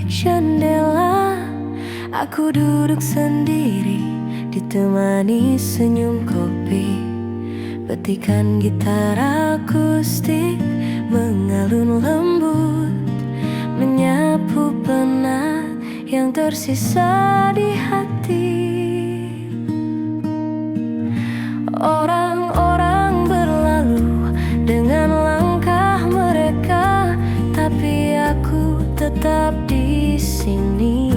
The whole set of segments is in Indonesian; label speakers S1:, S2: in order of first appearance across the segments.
S1: jendela, aku duduk sendiri, ditemani senyum kopi. Petikan gitar akustik mengalun lembut, menyapu penat yang tersisa di hati. Orang-orang berlalu dengan langkah mereka, tapi aku tetap di sini,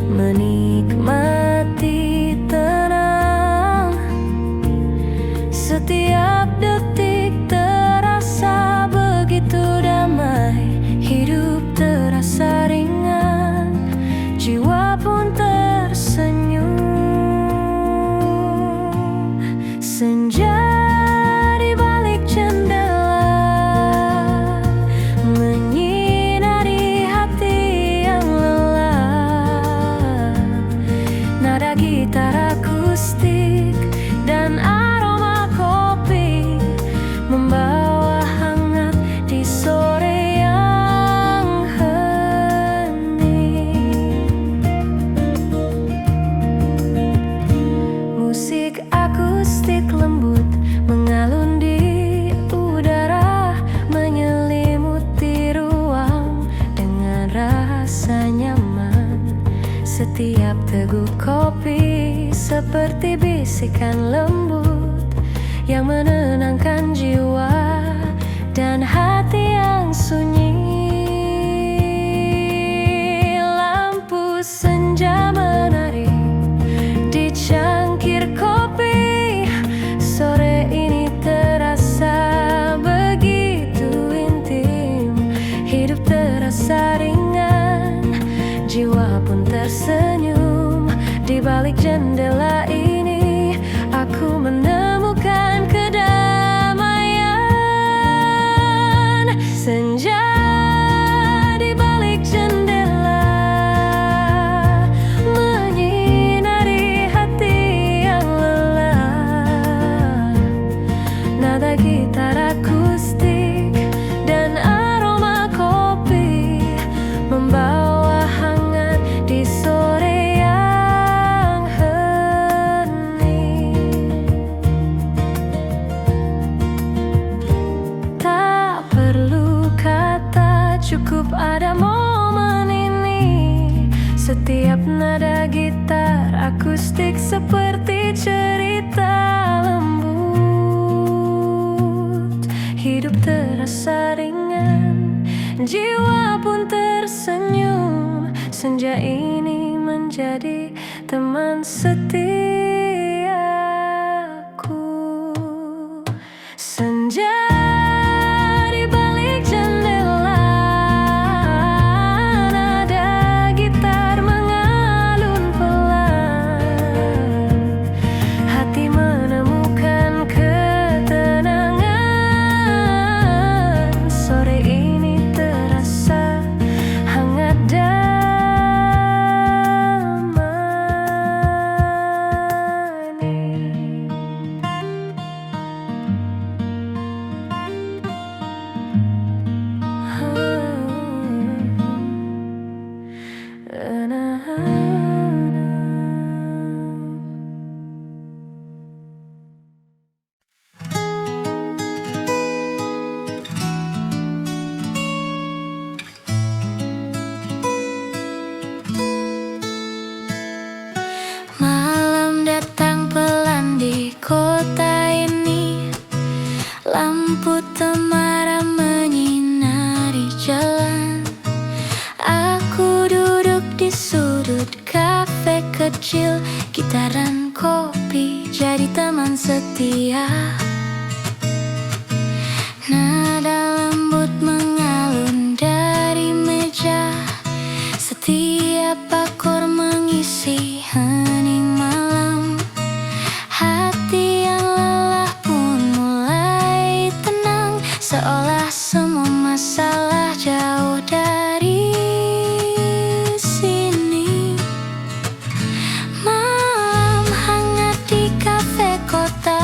S1: menikmati tenang. Setiap detik terasa begitu damai, hidup terasa ringan, jiwa pun tersenyum. Senja di balik jendela menyinari hati yang lelah. Nada gitar akustik dan aroma kopi membawa hangat di sore yang hening. Musik akustik lembut mengalun di udara, menyelimuti ruang dengan rasa nyaman. Setiap teguk kopi seperti bisikan lembut yang menenangkan jiwa dan hati yang sunyi. Lampu senja menari di cangkir kopi, sore ini terasa begitu intim. Hidup terasa ringan, jiwa pun tersenyum. Di balik jendela ini aku menemukan kedamaian. Senja di balik jendela menyinari hati yang lelah. Nada gitar akustik dan aroma kopi membawa hangat di sore yang hening. Tak perlu kata, cukup ada momen ini. Setiap nada gitar akustik seperti cerita lembut. Hidup terasa ringan, jiwa pun tersenyum. Senja ini menjadi teman setiaku. Senja di balik jendela, nada gitar mengalun pelan. Hati menemukan ketenangan. Sore ini terasa hangat Malam datang pelan di kota ini, lampu temaram menyinari jalan. Aku duduk di sudut kafe kecil, gitar dan kopi jadi teman setia. Nada lembut mengalun dari meja, setiap akor mengisi hening malam. Hati yang lelah pun mulai tenang, seolah semua masalah jauh dari sini. Malam hangat di kafe kota,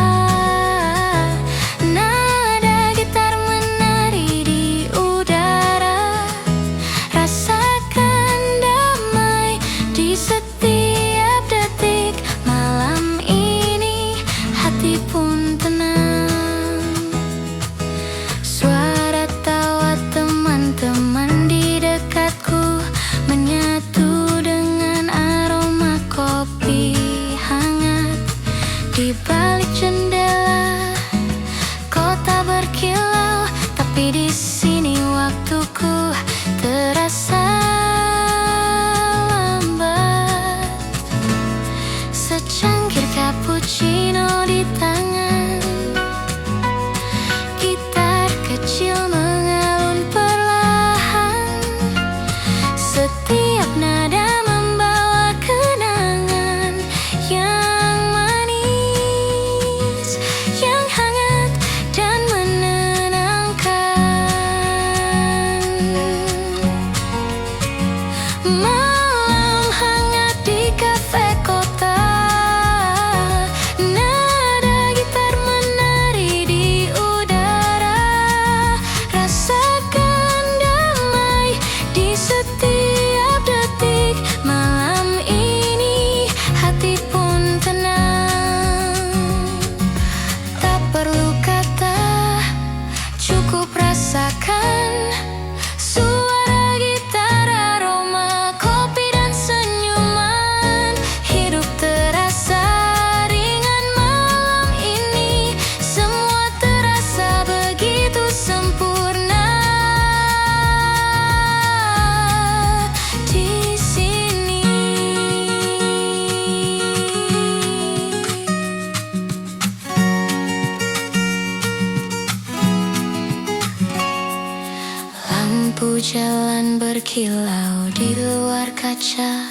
S1: jalan berkilau di luar kaca,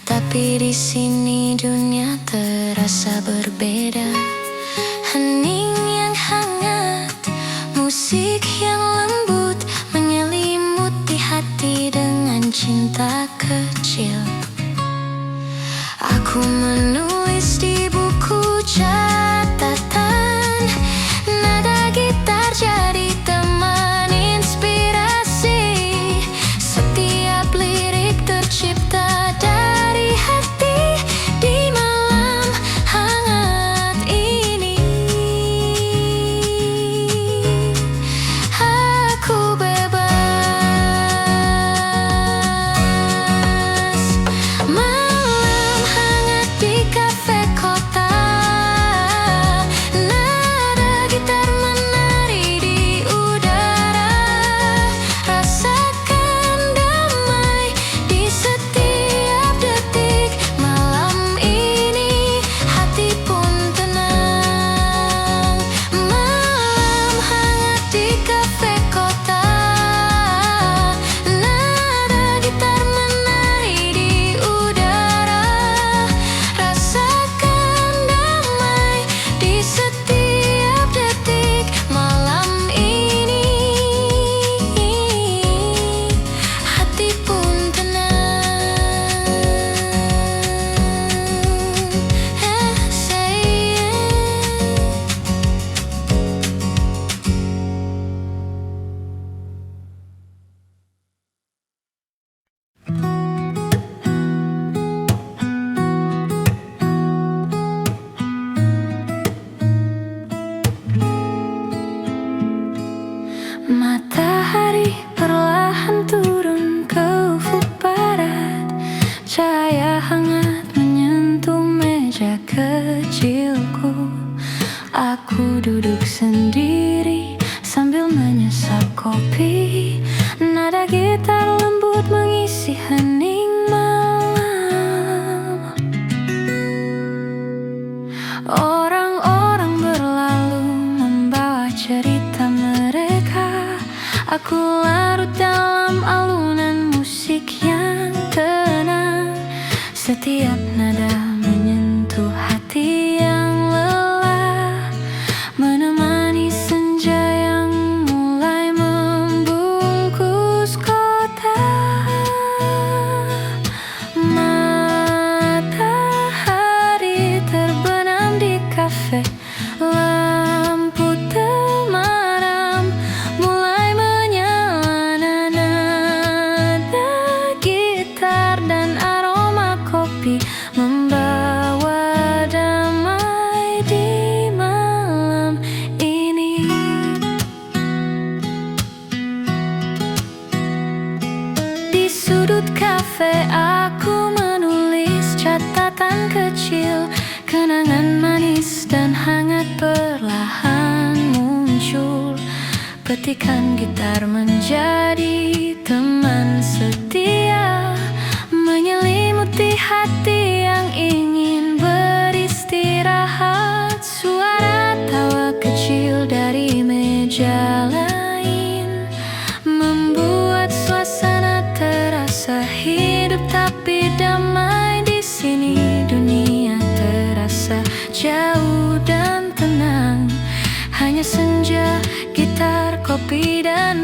S1: tapi di sini dunia terasa berbeda. Hening yang hangat, musik yang lembut menyelimuti hati dengan cinta kecil. Aku menulis di buku catatan, nada gitar jadi teman inspirasi. Setiap lirik tercipta dari hati di malam hangat ini. Aku bebas. Malam hangat di kafe kota, nada gitar menari di udara. Rasakan damai di setiap detik. Malam ini hati pun tenang. Malam hangat di kafe kota, nada gitar menari di udara. Rasakan damai di setiap detik. Malam ini hati pun tenang. Say matahari perlahan turun ke ufuk barat. Cahaya hangat menyentuh meja kecilku. Aku duduk sendiri sambil menyesap kopi. Nada gitar lembut mengisi hening malam. Orang-orang berlalu membawa cerita mereka. Aku larut dalam alunan musik yang tenang. Setiap nada menyentuh hati yang lelah, menemani senja yang mulai membungkus kota. Matahari terbenam di kafe, lampu temaram mulai menyala. Nada gitar dan aroma kopi membawa damai di malam ini. Di sudut kafe aku menulis catatan kecil. Kenangan manis dan hangat perlahan muncul. Petikan gitar menjadi teman setia, menyelimuti hati yang ingin beristirahat. Suara tawa kecil dari meja lain membuat suasana terasa hidup tapi damai. Di sini dunia terasa jauh dan tenang. Hanya senja, gitar, kopi, dan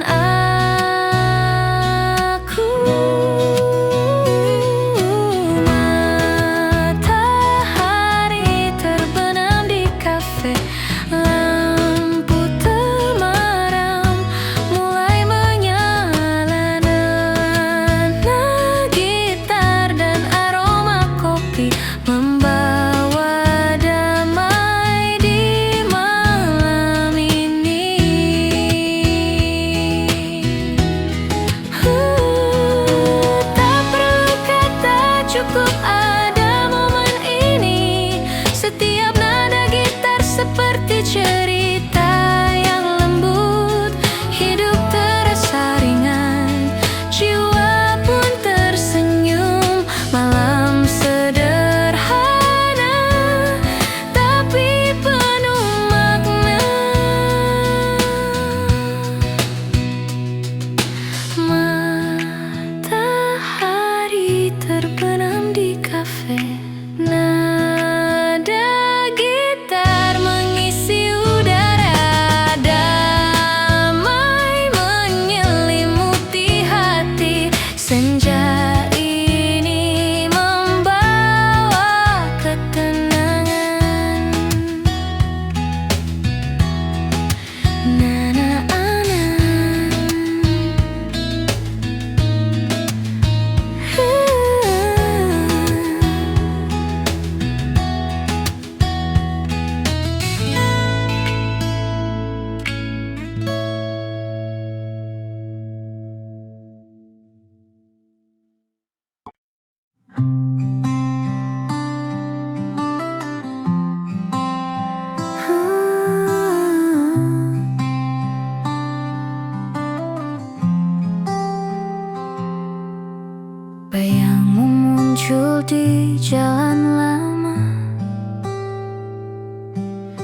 S1: di jalan lama.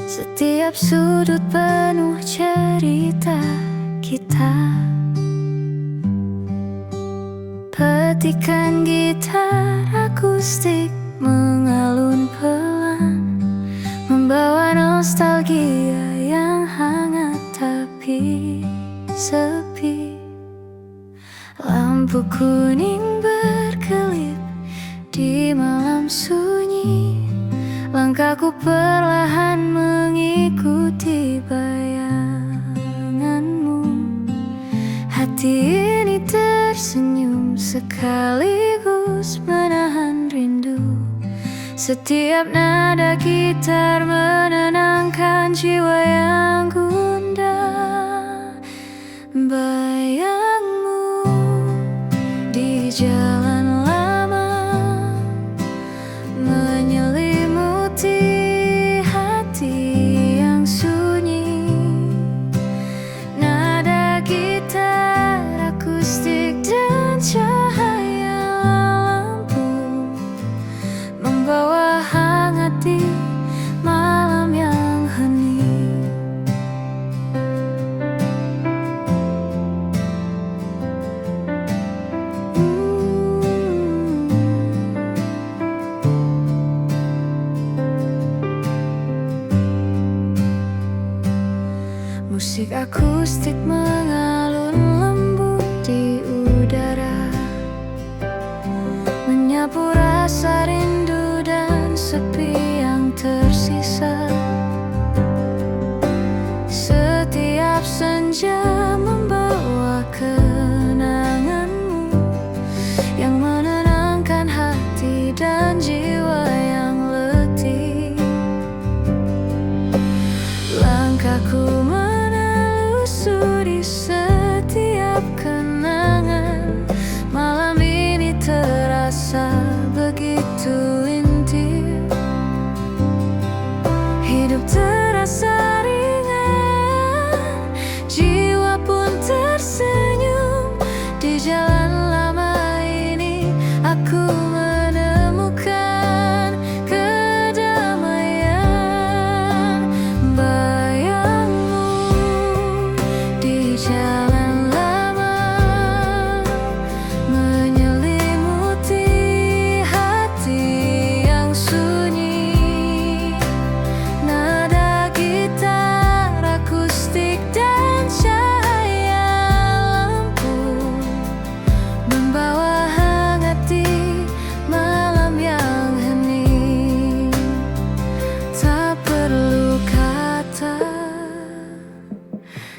S1: Setiap sudut penuh cerita kita. Petikan gitar akustik mengalun pelan, membawa nostalgia yang hangat tapi sepi. Lampu kuning berkelip di malam sunyi, langkahku perlahan mengikuti bayanganmu. Hati ini tersenyum sekaligus menahan rindu. Setiap nada gitar menenangkan jiwa yang gundah. Bayangmu di jalan lama menyelimuti hati yang sunyi. Nada gitar akustik dan cahaya lampu membawa hangat di malam yang hening. Musik akustik mengalun lembut di udara, menyapu rasa rindu dan sepi yang tersisa. Setiap senja membawa kenanganmu yang menenangkan hati dan jiwa yang letih. Langkahku menelusuri setiap kenangan. Malam ini terasa begitu intim. Hidup terasa ringan, jiwa pun tersenyum. Di jalan lama ini aku menemukan kedamaian. Bayangmu di jalan lama menyelimuti hati yang sunyi. Nada gitar akustik dan cahaya lampu membawa hangat di malam yang hening. Tak perlu kata,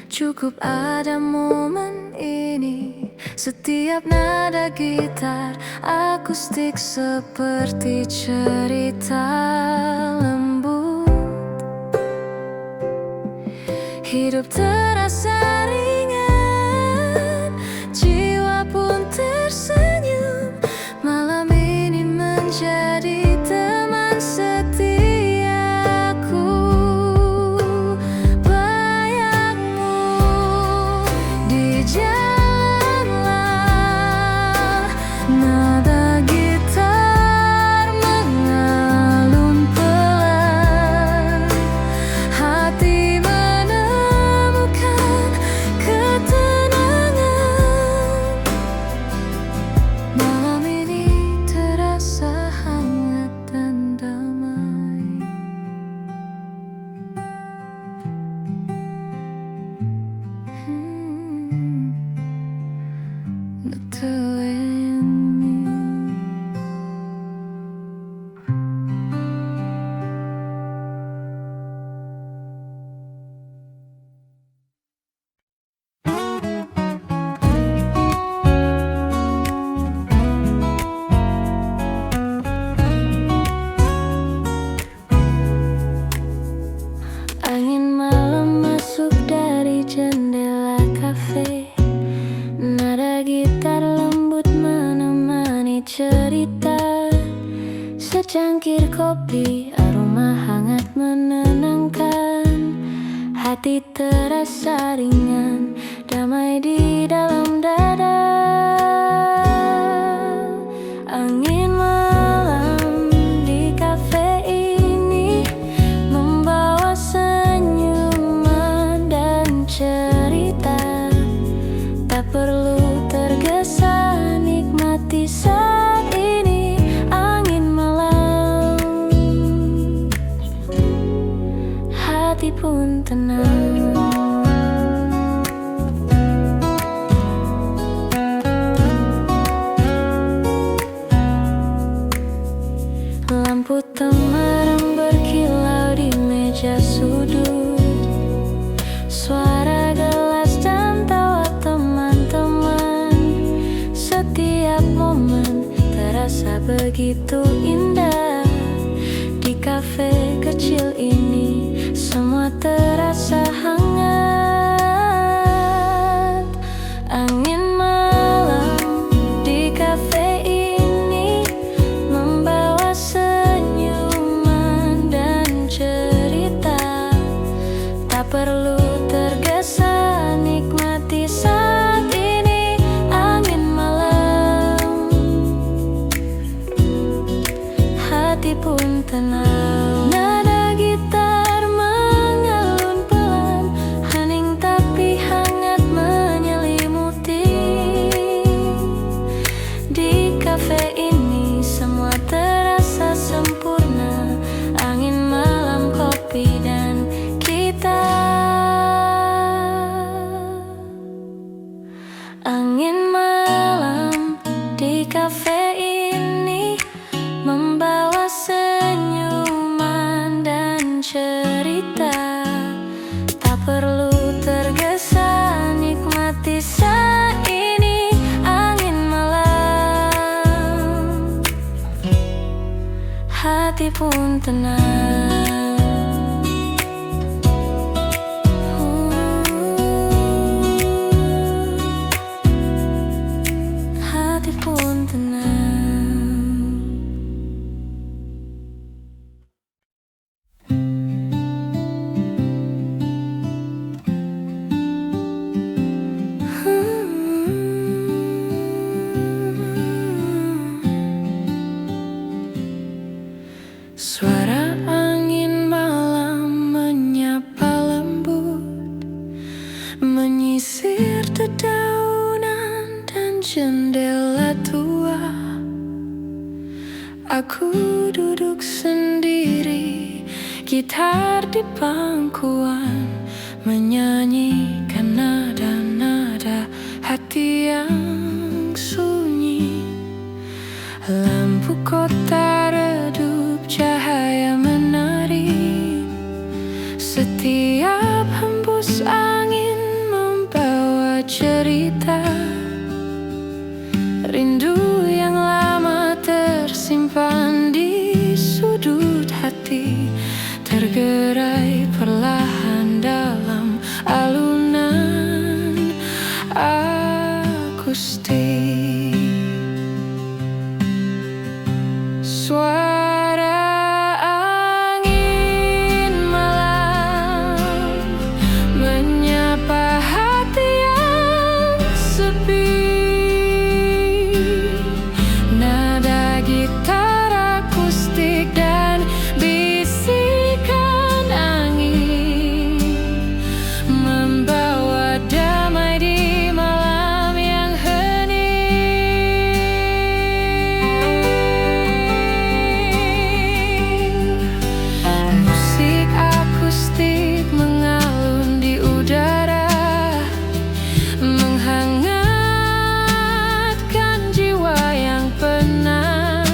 S1: cukup ada momen ini. Setiap nada gitar akustik seperti cerita lembut. Hidup terasa ringan, jiwa pun tersenyum. Malam ini menjadi teman setiaku. Bayangmu di jalan lah, nada gitar mengalun pelan. Hati menemukan ketenangan. Malam ini terasa hangat dan damai. Betul ini. Angin malam masuk dari jendela kafe. Nada gitar lembut menemani cerita. Secangkir kopi, aroma hangat menenangkan. Hati terasa ringan, damai di dalam dada. Angin malam Setiap momen terasa begitu indah. Di kafe kecil ini semua terasa hangat. Angin malam di kafe ini membawa senyuman dan cerita. Tak perlu tergesa, nikmati saat ini. Angin malam, hati pun tenang. Nada gitar mengalun pelan, hening tapi hangat menyelimuti. Di kafe ini semua terasa sempurna. Angin malam, kopi dan kita. Angin malam di kafe ini membawa senyuman dan cerita. Tak perlu tergesa, nikmati saat ini. Angin malam, hati pun tenang. Hati pun tenang. Suara angin malam menyapa lembut, menyisir dedaunan dan jendela tua. Aku duduk sendiri, gitar di pangkuan, menyanyikan nada-nada hati yang sunyi. Lampu kota redup, cahaya menari. Setiap hembus angin membawa cerita. Rindu yang lama tersimpan di sudut hati, tergerai perlahan dalam alunan akustik. Suara angin malam menyapa hati yang sepi. Nada gitar akustik dan bisikan angin membawa damai di malam yang hening. Musik akustik mengalun di udara, menghangatkan jiwa yang penat.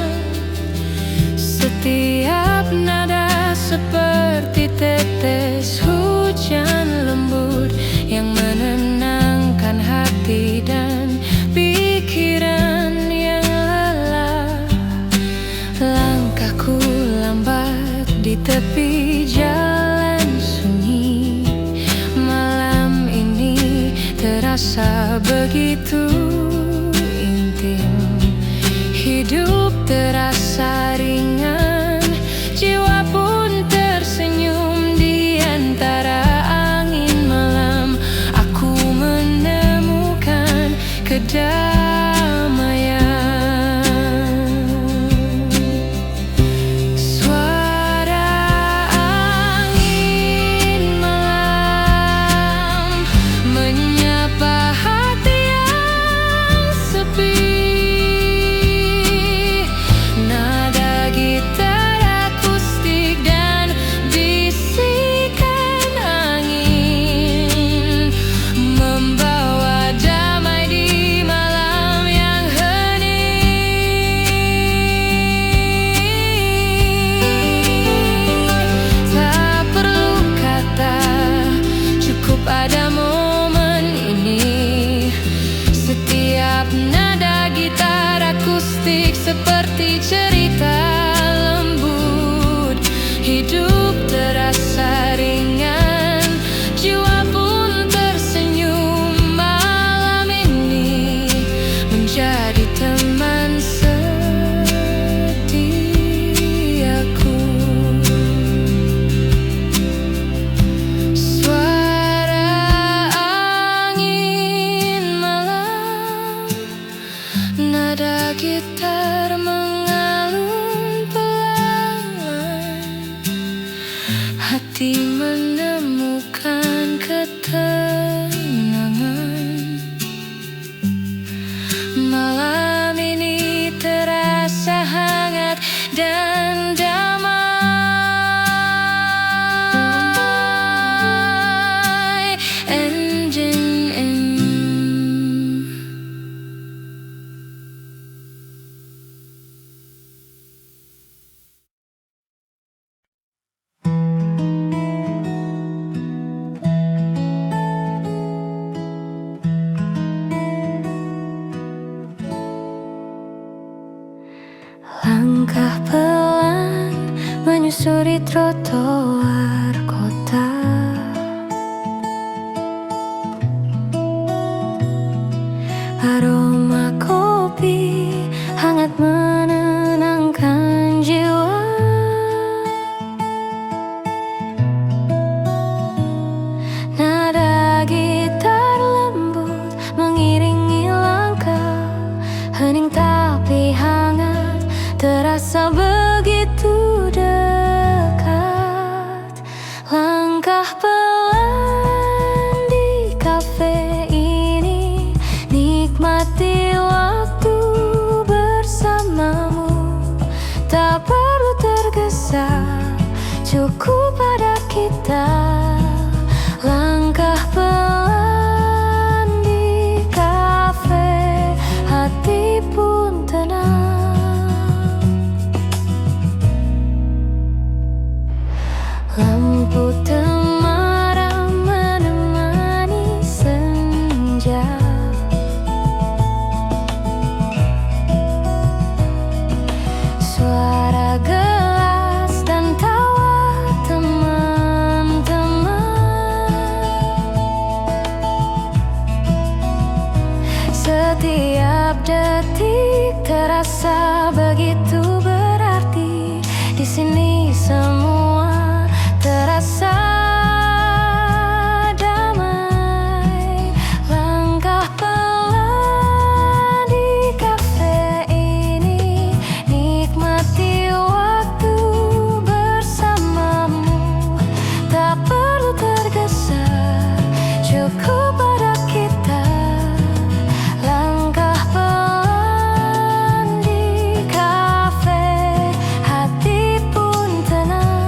S1: Setiap nada seperti tetes hujan lembut yang menenangkan hati dan pikiran yang lelah. Langkahku lambat di tepi jalan sunyi. Malam ini terasa begitu intim. Hidup terasa ringan, jiwa pun tersenyum di antara angin malam. Aku menemukan kedamaian. Suara angin malam menyapa hati yang sepi. Nada balik cerita lembut, hidup terasa ringan, jiwa pun tersenyum. Malam ini menjadi teman setiaku. Suara angin malam, nada gitar mengalun pelan, hati menemukan ketenangan. Malam ini terasa hangat dan damai. Ending in. Langkah pelan menyusuri trotoar kota, aroma kopi hangat menenangkan jiwa. Nada gitar lembut mengiringi langkah, hening tapi hangat, terasa begitu dekat. Langkah pelan di kafe ini, nikmati waktu bersamamu. Tak perlu tergesa, cukup pada kita. Langkah pelan di kafe, hati pun tenang. Lampu temaram menemani senja, suara gelas dan tawa teman-teman. Setiap detik terasa begitu berarti. Di sini semua terasa damai. Langkah pelan di kafe ini, nikmati waktu bersamamu. Tak perlu tergesa, cukup pada kita. Langkah pelan di kafe, hati pun tenang.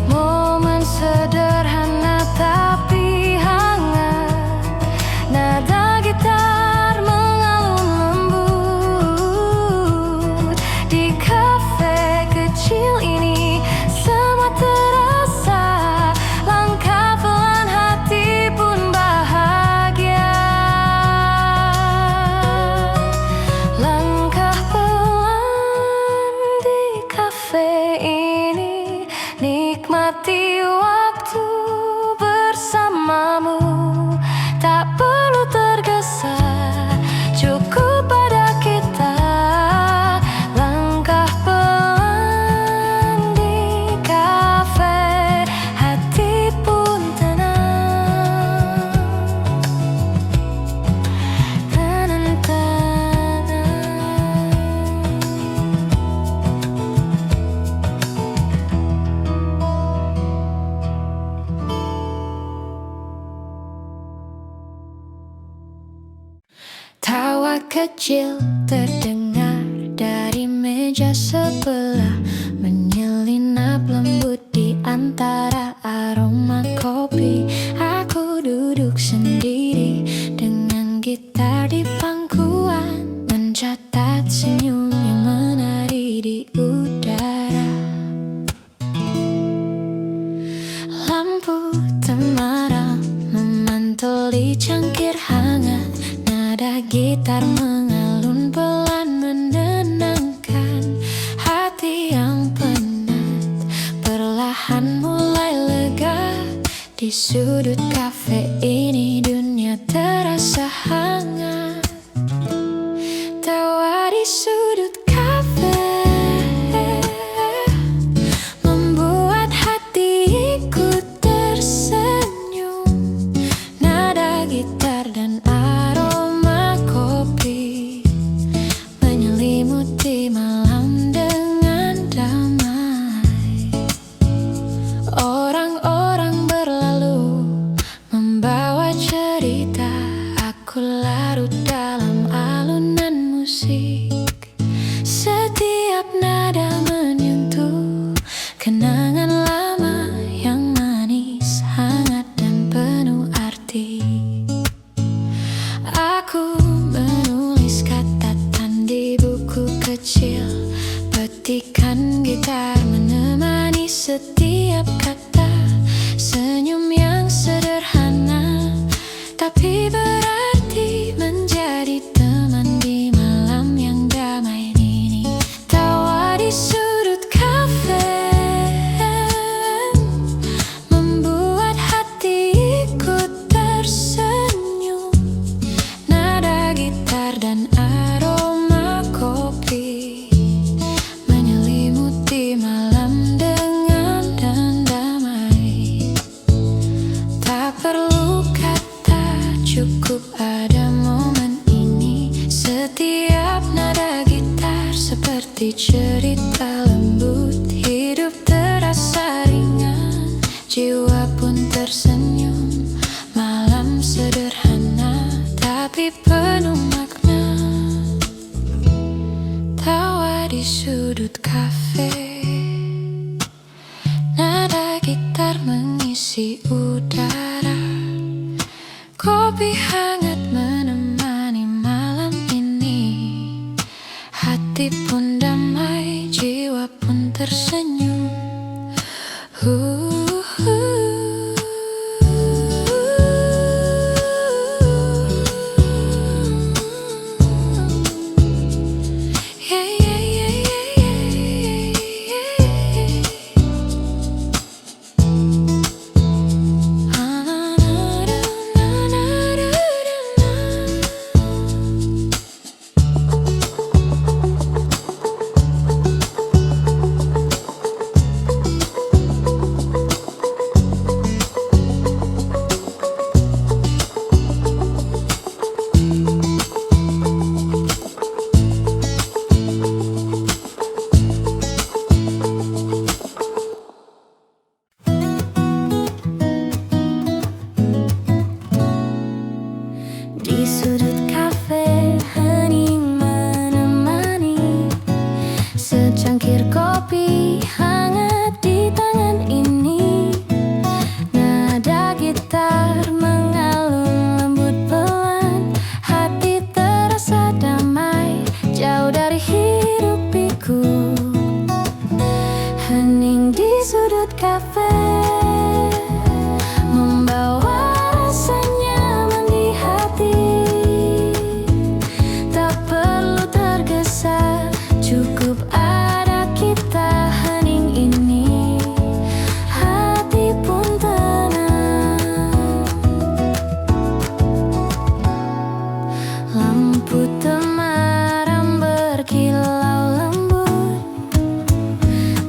S1: Momen sederhana tapi hangat, nada gitar mengalun lembut. Di kafe kecil ini semua terasa. Langkah pelan, hati pun bahagia. Langkah pelan di kafe ini, nikmati waktu bersamamu. Tak perlu tergesa, cukup pada kita. Langkah pelan di kafe, hati pun tenang. Tawa kecil terdengar dari meja sebelah, menyelinap lembut di antara aroma kopi. Aku duduk sendiri dengan gitar di pangkuan, mencatat senyum yang menari di udara. di cangkir hangat. Nada gitar mengalun pelan menenangkan hati yang penat. Perlahan mulai lega. Di sudut kafe ini dunia terasa hangat. Tawa di sudut kafe membuat hatiku tersenyum. Nada gitar dan aroma kopi menyelimuti malam dengan damai. Orang-orang berlalu membawa cerita. Aku larut dalam alunan musik. Setiap nada menyentuh kenangan lama yang manis, hangat dan penuh arti. Aku menulis catatan di buku kecil. Petikan gitar menemani setiap kata. Senyum yang sederhana tapi berarti menjadi teman di malam yang damai ini. Tawa di sudut kafe membuat hatiku tersenyum. Nada gitar dan aroma kopi menyelimuti malam dengan damai. Tak perlu kata, cukup ada momen ini. Setiap nada gitar seperti cerita lembut. Hidup terasa ringan, jiwa pun tersenyum. Malam sederhana tapi penuh makna. Tawa di sudut kafe, nada gitar mengisi udara. Kopi hangat menemani malam ini. Hati pun damai, jiwa pun tersenyum. Yeah, yeah, yeah, yeah, yeah, Di sudut kafe hening menemani. Secangkir kopi hangat di tangan ini. Nada gitar mengalun lembut pelan. Hati terasa damai, jauh dari hiruk pikuk. Hening di sudut kafe membawa rasa nyaman di hati. Tak perlu tergesa, cukup ada kita. Hening ini hati pun tenang. Lampu temaram berkilau lembut.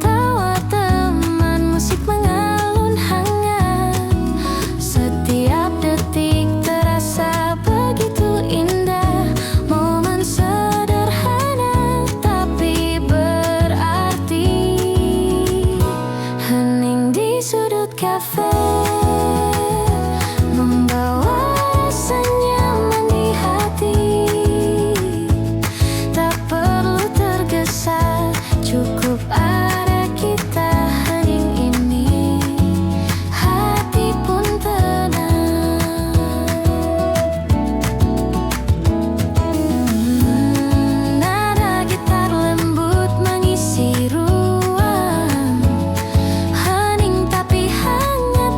S1: Tawa teman, musik mengalun hangat. Setiap detik terasa begitu indah. Momen sederhana tapi berarti. Hening di sudut kafe membawa rasa nyaman di hati. Tak perlu tergesa, cukup ada kita. Hening ini hati pun tenang. Nada gitar lembut mengisi ruang. Hening tapi hangat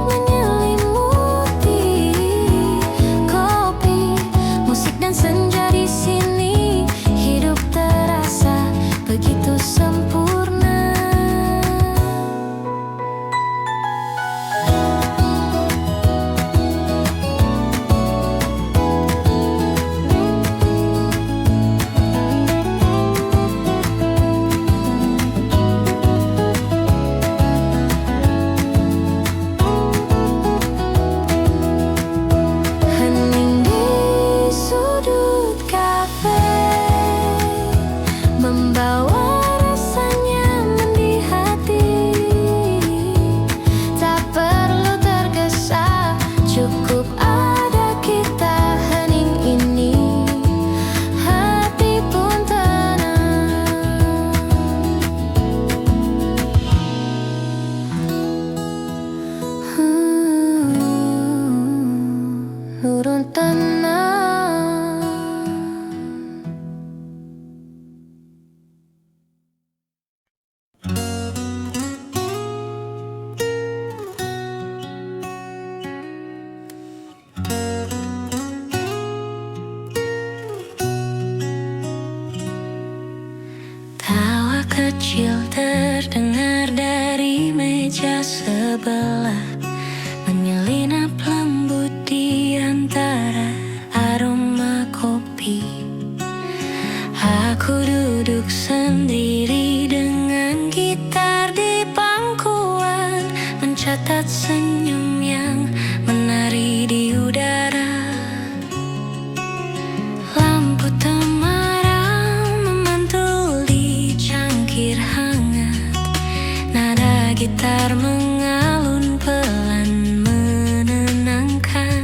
S1: belah, menyelinap lembut di antara aroma kopi. Aku duduk sendiri dengan gitar di pangkuan, mencatat senyum yang menari di udara. Lampu temaram memantul di cangkir hangat, nada gitar mengalun pelan menenangkan.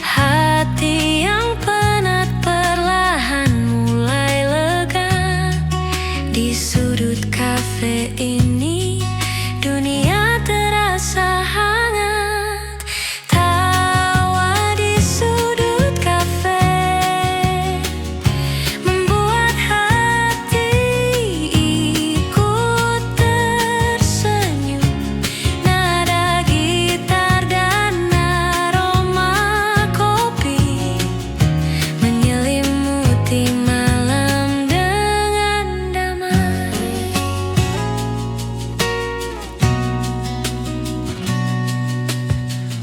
S1: Hati yang penat perlahan mulai lega. Di sudut kafe ini dunia terasa hangat. Tawa di sudut kafe membuat hati ikut tersenyum. Nada gitar dan aroma kopi menyelimuti malam dengan damai.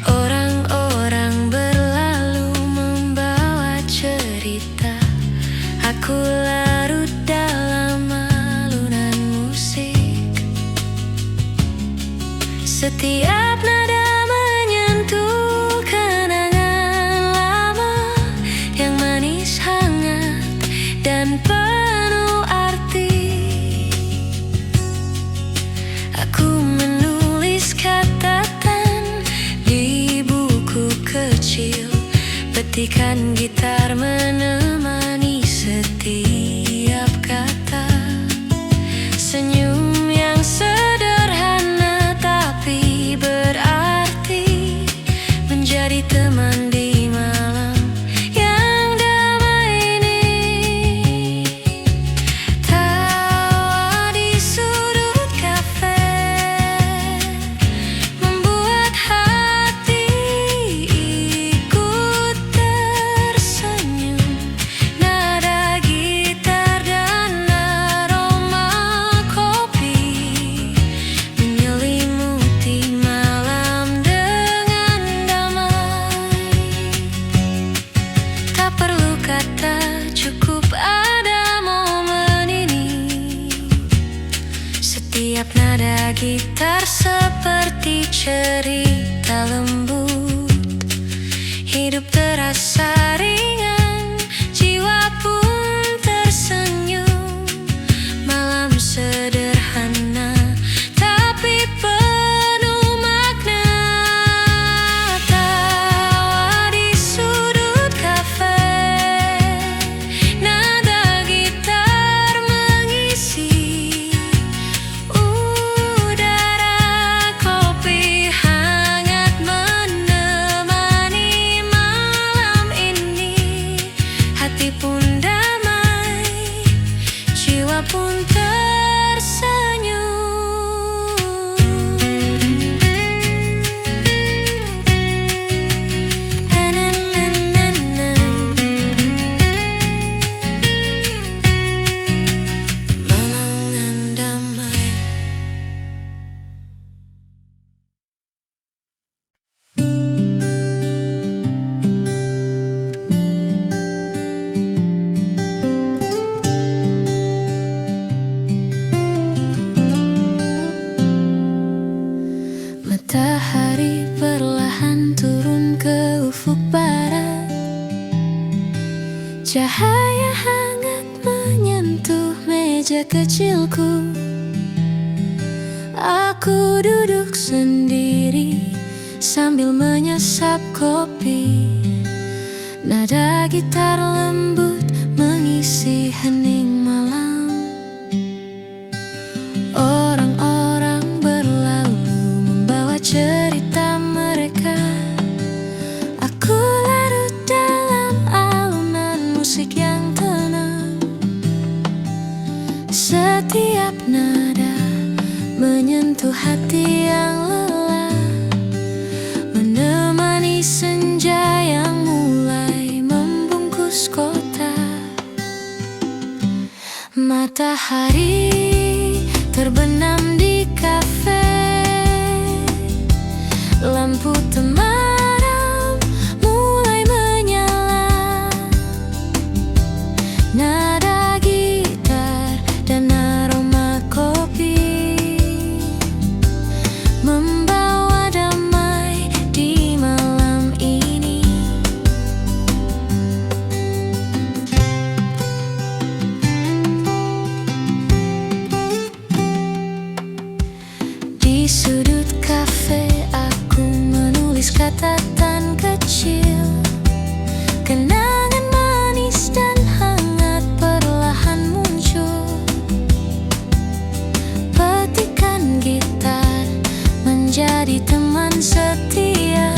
S1: Orang-orang berlalu membawa cerita, aku larut dalam alunan musik. Setiap nada menyentuh kenangan lama yang manis, hangat, dan penuh arti. Aku menulis catatan di buku kecil, petikan gitar menemani setiap kata. Senyum yang sederhana tapi berarti, menjadi teman di malam yang damai ini. Tawa di sudut kafe membuat hati ikut tersenyum. Nada gitar dan aroma kopi menyelimuti malam dengan damai. Tak perlu kata, cukup ada momen ini. Setiap nada gitar seperti cerita lembut. Hidup terasa ringan, jiwa pun tersenyum. Malam sederhana tapi penuh makna. Tawa di sudut kafe, nada gitar mengisi udara. Kopi hangat menemani malam ini. Hati pun damai, jiwa pun tersenyum. Malam damai. Matahari perlahan turun ke ufuk barat. Cahaya hangat menyentuh meja kecilku. Aku duduk sendiri sambil menyesap kopi. Nada gitar lembut mengisi hening malam. Orang-orang berlalu membawa cerita mereka. Aku larut dalam alunan musik yang tenang. Setiap nada menyentuh hati yang lelah, menemani senja yang mulai membungkus kota. Matahari terbenam di kafe, membawa damai di malam ini. Di sudut kafe aku menulis catatan kecil, kenangan manis dan hangat perlahan muncul. Petikan gitar menjadi teman setia,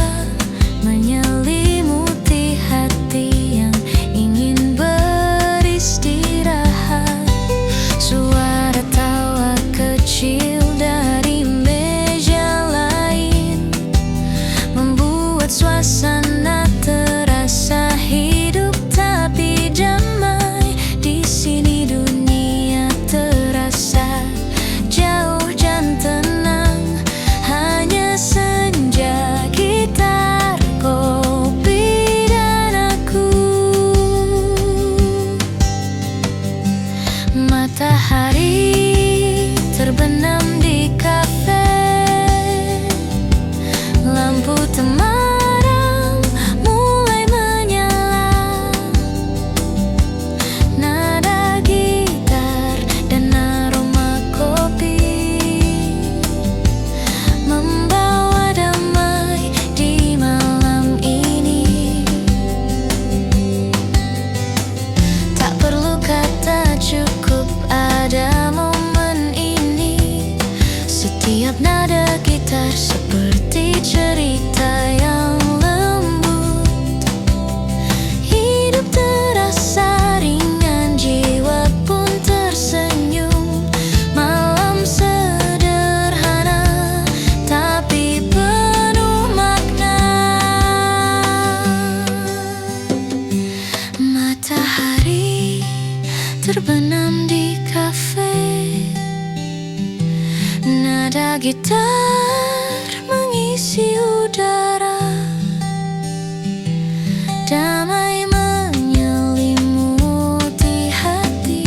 S1: menyelimuti hati yang ingin beristirahat. Suara tawa kecil dari meja lain membuat suasana terasa hidup tapi damai. Di sini dunia terasa jauh dan tenang, hanya senja, gitar, kopi, dan aku. Matahari terbenam di kafe, lampu temaram mulai menyala. Nada gitar dan aroma kopi membawa damai di malam ini. Tak perlu kata, cukup ada momen ini. Setiap nada gitar seperti cerita yang lembut. Hidup terasa ringan, jiwa pun tersenyum. Malam sederhana tapi penuh makna. Matahari terbenam di kafe, nada gitar mengisi udara, damai menyelimuti hati.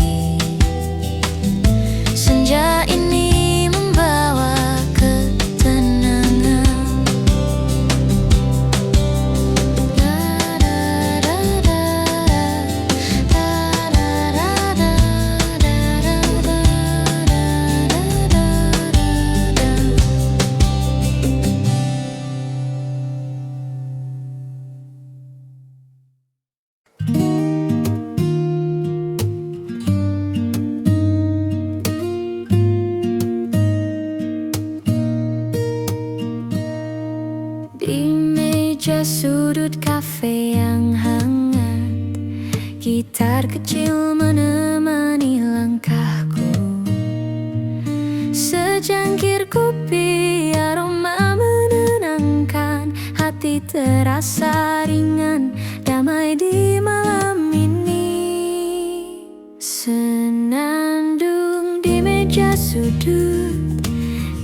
S1: Senja ini membawa ketenangan. Di meja sudut kafe yang hangat, gitar kecil menemani langkahku. Secangkir kopi, aroma menenangkan, hati terasa ringan, damai di malam ini. Senandung di meja sudut,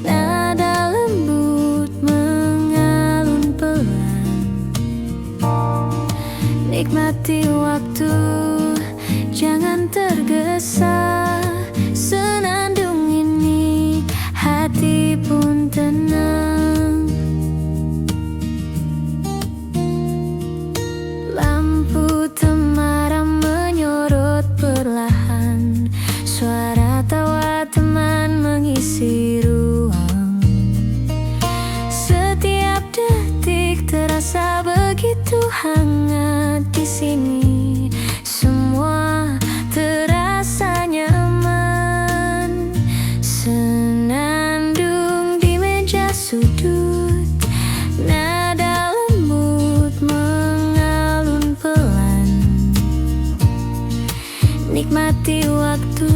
S1: nada lembut mengalun pelan. Nikmati waktu, jangan tergesa. Senandung ini hati pun tenang. Lampu temaram menyorot perlahan, suara tawa teman mengisi ruang. Setiap detik terasa begitu hangat di sini. Semua terasa nyaman. Senandung di meja sudut, nada lembut mengalun pelan. Nikmati waktu,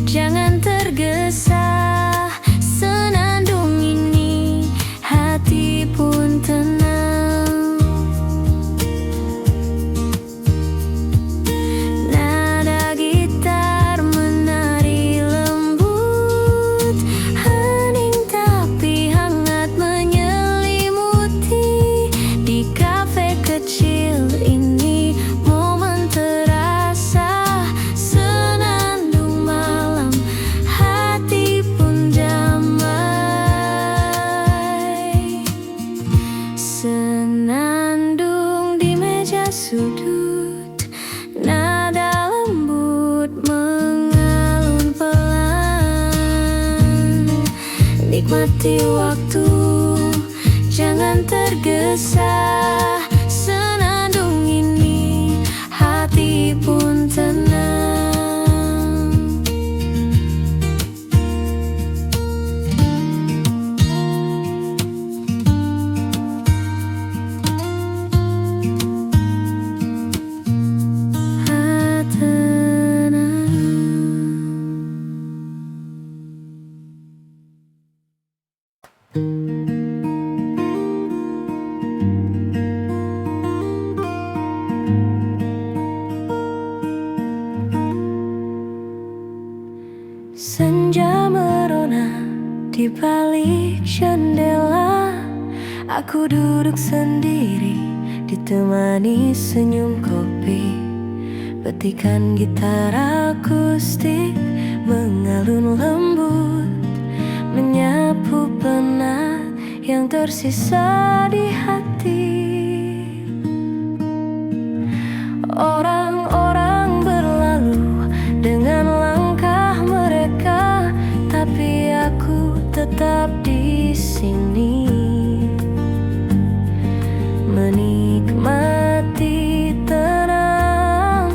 S1: jangan tergesa. Senandung ini hati pun tenang. Nada gitar menari lembut, hening tapi hangat. nikmati waktu, jangan tergesa. Senandung ini hati pun tenang. Senja merona di balik jendela, aku duduk sendiri ditemani senyum kopi. Petikan gitar akustik mengalun lembut, menyapu penat yang tersisa di hati. Orang-orang berlalu dengan langkah mereka, tapi aku tetap di sini, menikmati tenang.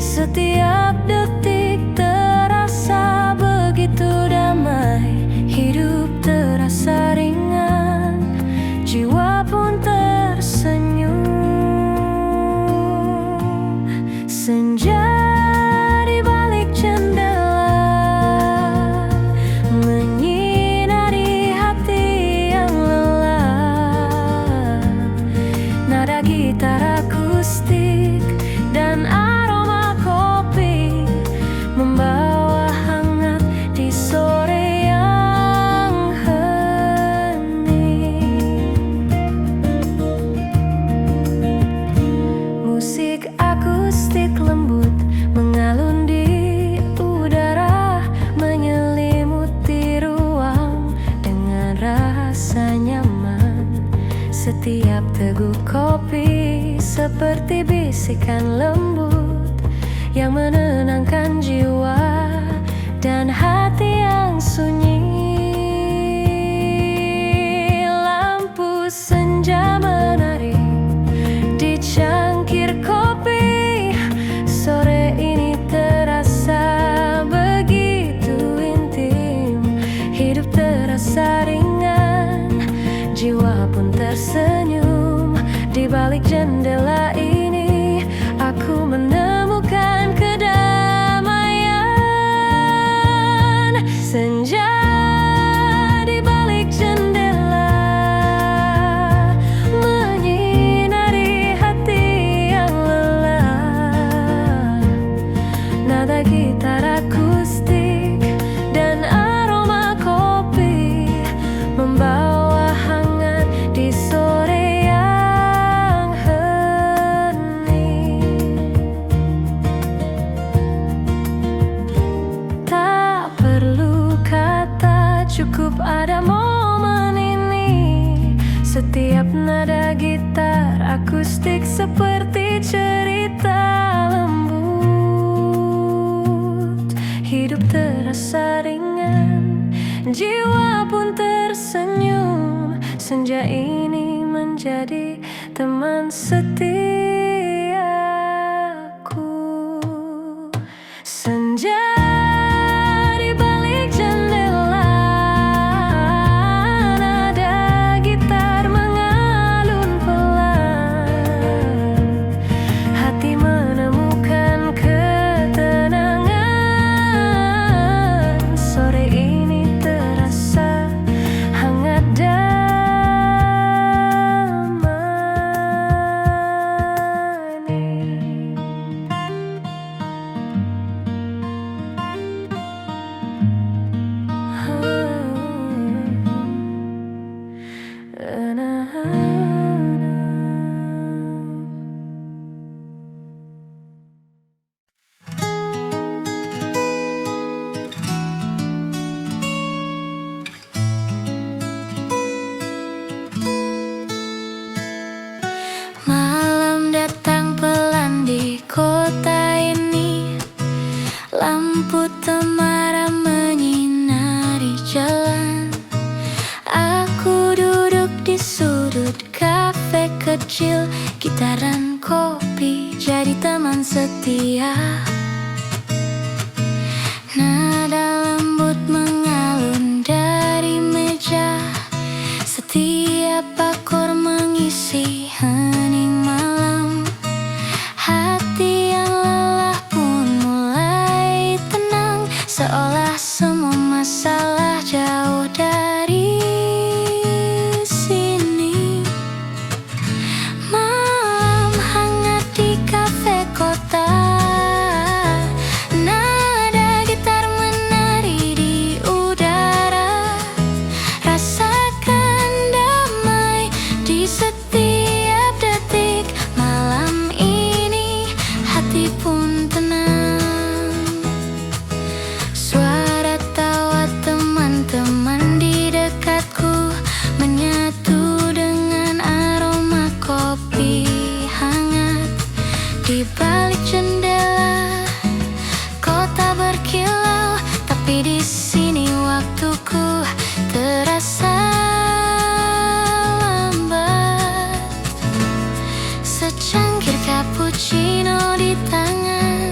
S1: Setiap detik terasa begitu damai, hidup terasa ringan, jiwa pun tersenyum. Senja di balik jendela menyinari hati yang lelah. Nada gitar akustik dan aroma kopi membawa hangat di sore yang hening. Musik akustik lembut mengalun di udara, menyelimuti ruang dengan rasa nyaman. Setiap teguk kopi seperti bisikan lembut yang menenangkan jiwa dan hati yang sunyi. Lampu senja menari di cangkir kopi, sore ini terasa begitu intim. Hidup terasa ringan, jiwa pun tersenyum. Di balik jendela ini aku menemukan kedamaian. Senja di balik jendela menyinari hati yang lelah. Nada gitar akustik dan aroma kopi membawa hangat di sore yang hening. Tak perlu kata, cukup ada momen ini. Setiap nada gitar akustik seperti cerita lembut. Hidup terasa ringan, jiwa pun tersenyum. Senja ini menjadi teman setiaku. Senja di balik jendela, nada gitar mengalun pelan. Hati menemukan ketenangan. Sore ini terasa hangat damai. di sudut kafe kecil, gitar dan kopi jadi teman setia. Nada lembut mengalun dari meja, setiap akor mengisi hening malam. Hati yang lelah pun mulai tenang, seolah semua masalah jauh dari sini. Malam hangat di kafe kota, nada gitar menari di udara. Rasakan damai di setiap detik. Malam ini hati pun tenang. Suara tawa teman-teman di dekatku menyatu dengan aroma kopi hangat. Di balik jendela kota berkilau, tapi di sini waktuku terasa lambat. Secangkir cappuccino di tangan,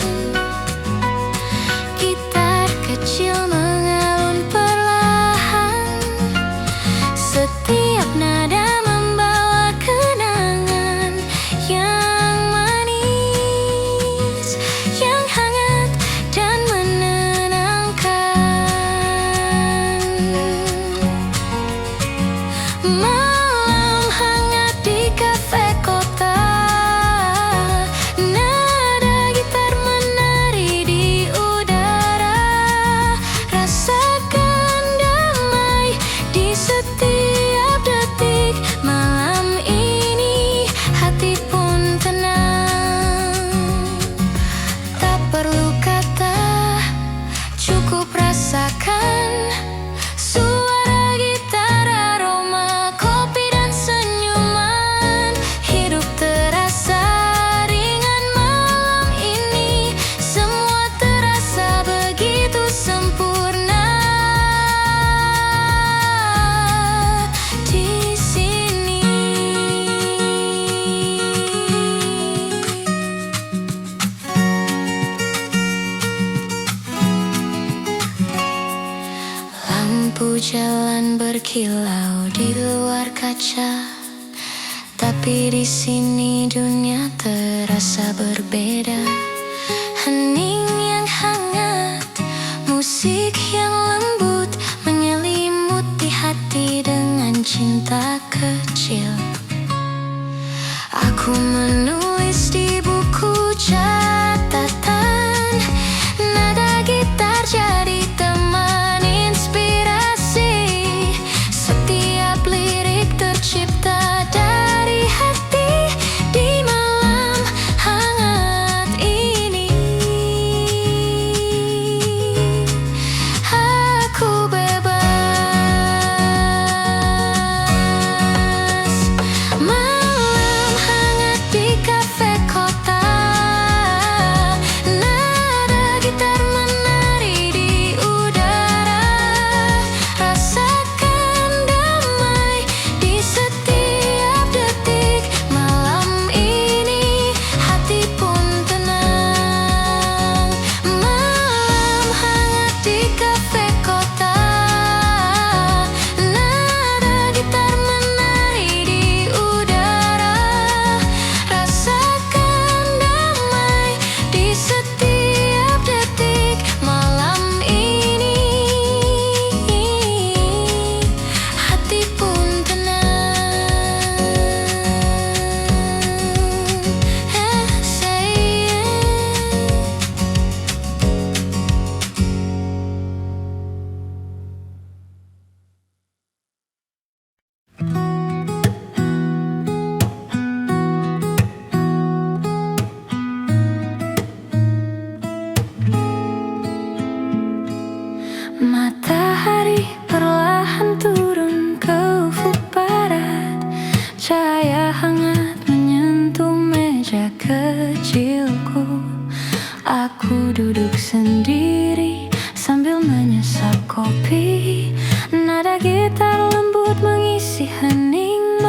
S1: gitar kecil mengalun perlahan. Setiap nada membawa kenangan yang manis, yang hangat dan menenangkan. Malam hangat di kafe kota, nada gitar menari di udara. Rasakan damai di setiap detik. Malam ini hati pun tenang. Tak perlu kata, cukup rasakan suara gitar, aroma kopi dan senyuman. Hidup terasa ringan malam ini, semua terasa begitu sempurna di sini. Lampu jalan berkilau di luar kaca, tapi di sini dunia terasa berbeda. Hening yang hangat, musik yang lembut menyelimuti hati dengan cinta kecil. Aku menulis di buku catatan, nada gitar jadi teman inspirasi. Setiap lirik tercipta dari hati di malam hangat ini. Aku bebas. Malam hangat di kafe kota, nada gitar menari di udara. Rasakan damai di setiap detik. Malam ini hati pun tenang. Malam hangat di kafe kota, nada gitar menari di udara. Rasakan damai di setiap detik. Malam ini hati pun tenang. Say it. Matahari perlahan turun ke ufuk barat. Cahaya hangat menyentuh meja kecilku. Aku duduk sendiri sambil menyesap kopi. Nada gitar lembut mengisi hening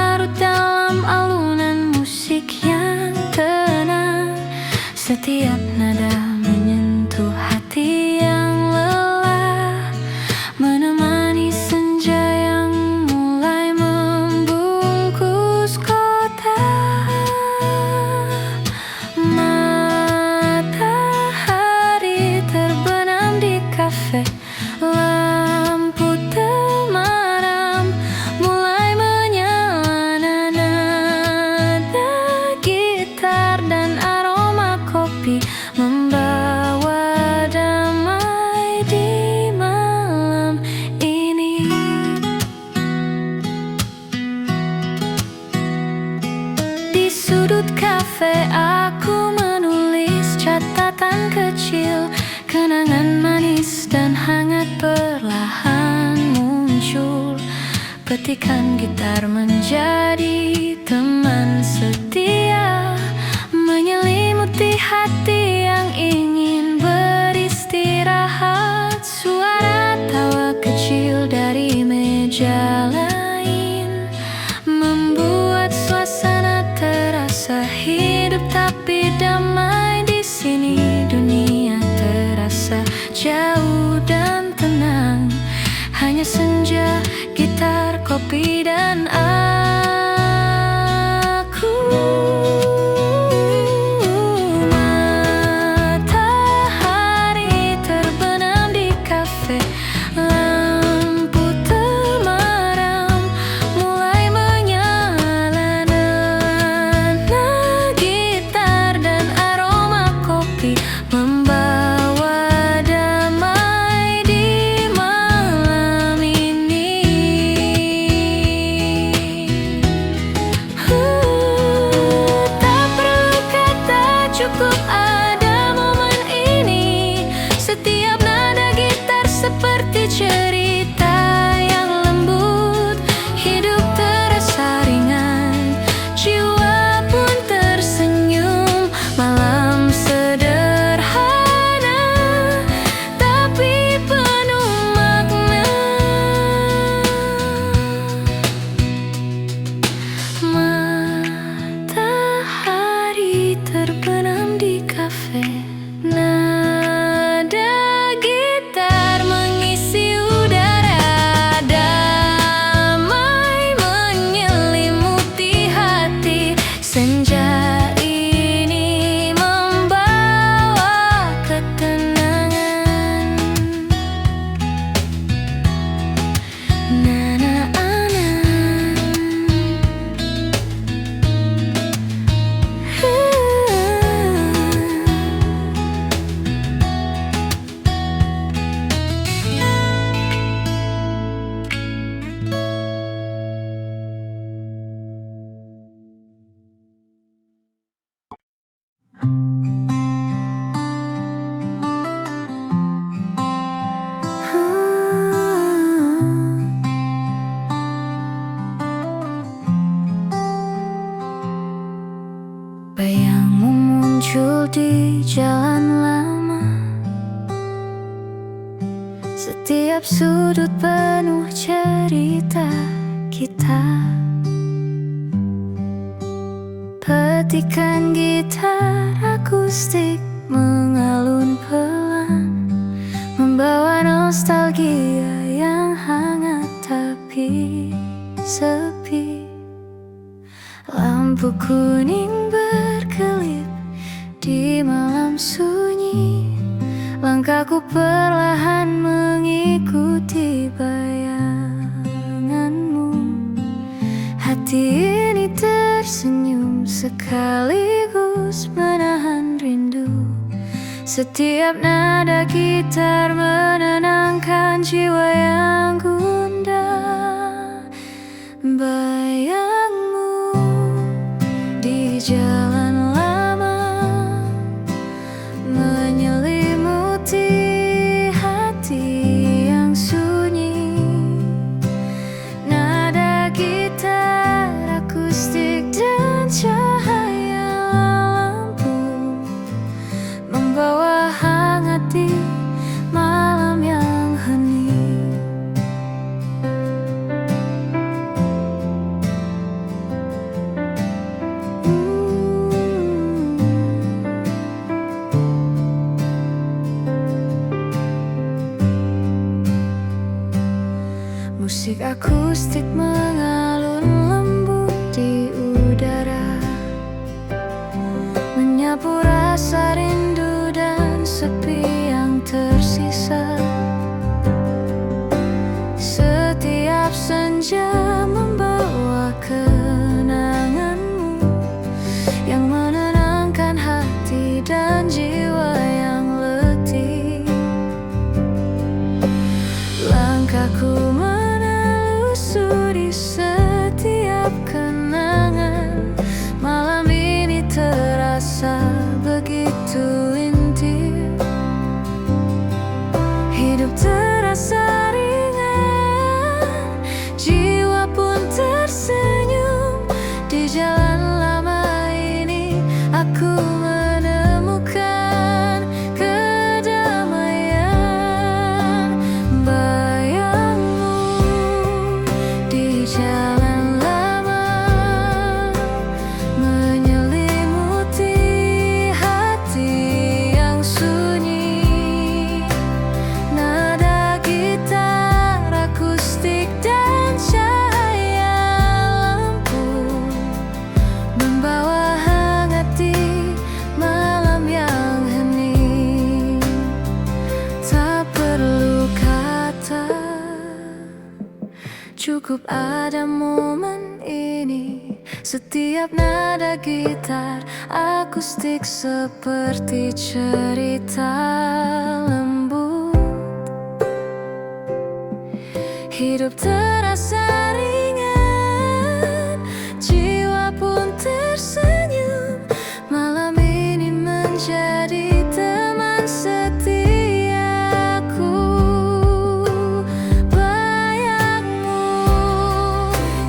S1: larut dalam alunan musik yang tenang. Setiap nada menyentuh hati yang lelah, menemani senja yang mulai membungkus kota. Matahari terbenam di kafe, lampu temaram mulai menyala. Nada gitar dan aroma kopi membawa damai di malam ini. Di sudut kafe aku menulis catatan kecil, kenangan manis dan hangat perlahan muncul. Petikan gitar menjadi teman setia, menyelimuti hati yang ingin beristirahat. Suara tawa kecil dari meja lain membuat suasana terasa hidup tapi damai. Di sini dunia terasa jauh dan tenang, hanya senja, gitar, kopi, dan aku. Matahari terbenam di kafe, lampu temaram mulai menyala. Nada gitar dan aroma kopi membawa damai di malam ini. Tak perlu kata, cukup ada momen ini. Setiap nada gitar seperti cerita yang lembut, hidup terasa ringan, jiwa pun tersenyum. Malam sederhana tapi penuh makna. Matahari terbenam di kafe, nada gitar mengisi udara, damai menyelimuti hati. Senja ini membawa ketenangan. Bayangmu muncul di jalan lama, setiap sudut penuh cerita kita. Petikan gitar akustik mengalun pelan, membawa nostalgia yang hangat tapi sepi. Lampu kuning berkelip di malam sunyi, langkahku perlahan mengikuti bayanganmu. Hati ini tersenyum sekaligus menahan rindu. Setiap nada gitar menenangkan jiwa yang gundah. Bayangmu di jalan lama menyelimuti hati yang sunyi. Nada gitar akustik dan cahaya lampu membawa hangat di malam yang hening. akustik mengalun lembut di udara, menyapu rasa rindu dan sepi yang tersisa. Setiap senja membawa kenanganmu yang menenangkan hati dan jiwa yang letih. Langkahku menelusuri setiap kenangan. Malam ini terasa begitu intim. Hidup terasa ringan, jiwa pun tersenyum. Di jalan lama ini aku menemukan kedamaian. Bayangmu di jalan lama menyelimuti hati yang sunyi. Nada gitar akustik dan cahaya lampu membawa hangat di malam yang hening. Tak perlu kata, cukup ada momen ini. Setiap nada gitar akustik seperti cerita lembut. Hidup terasa ringan, jiwa pun tersenyum. Malam ini menjadi teman setiaku. Bayangmu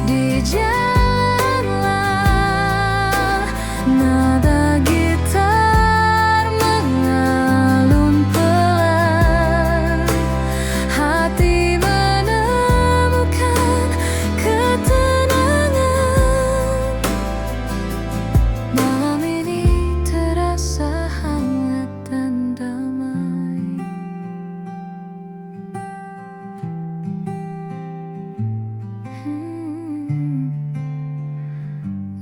S1: di jalan lah, nada gitar mengalun pelan. Hati menemukan ketenangan. Malam ini terasa hangat dan damai.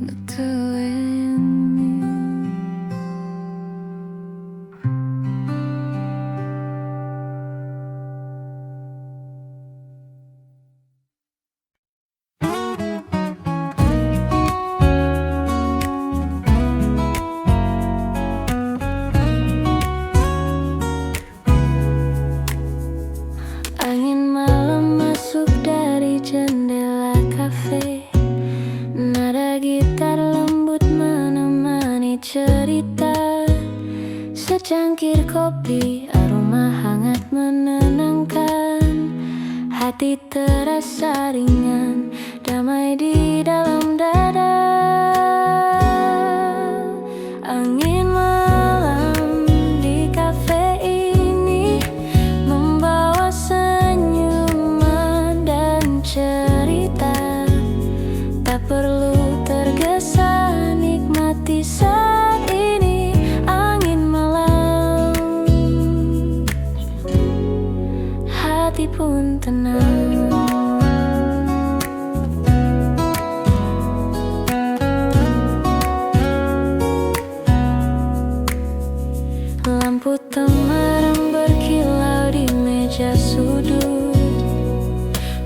S1: Betul ini. Angin malam masuk dari jendela kafe. Nada gitar lembut menemani cerita. Secangkir kopi, aroma hangat menenangkan. Hati terasa ringan, damai di dalam dada. Angin malam di kafe ini membawa senyuman dan cerita. Tak perlu tergesa, nikmati saat ini. Angin malam, hati pun tenang. Lampu temaram berkilau di meja sudut.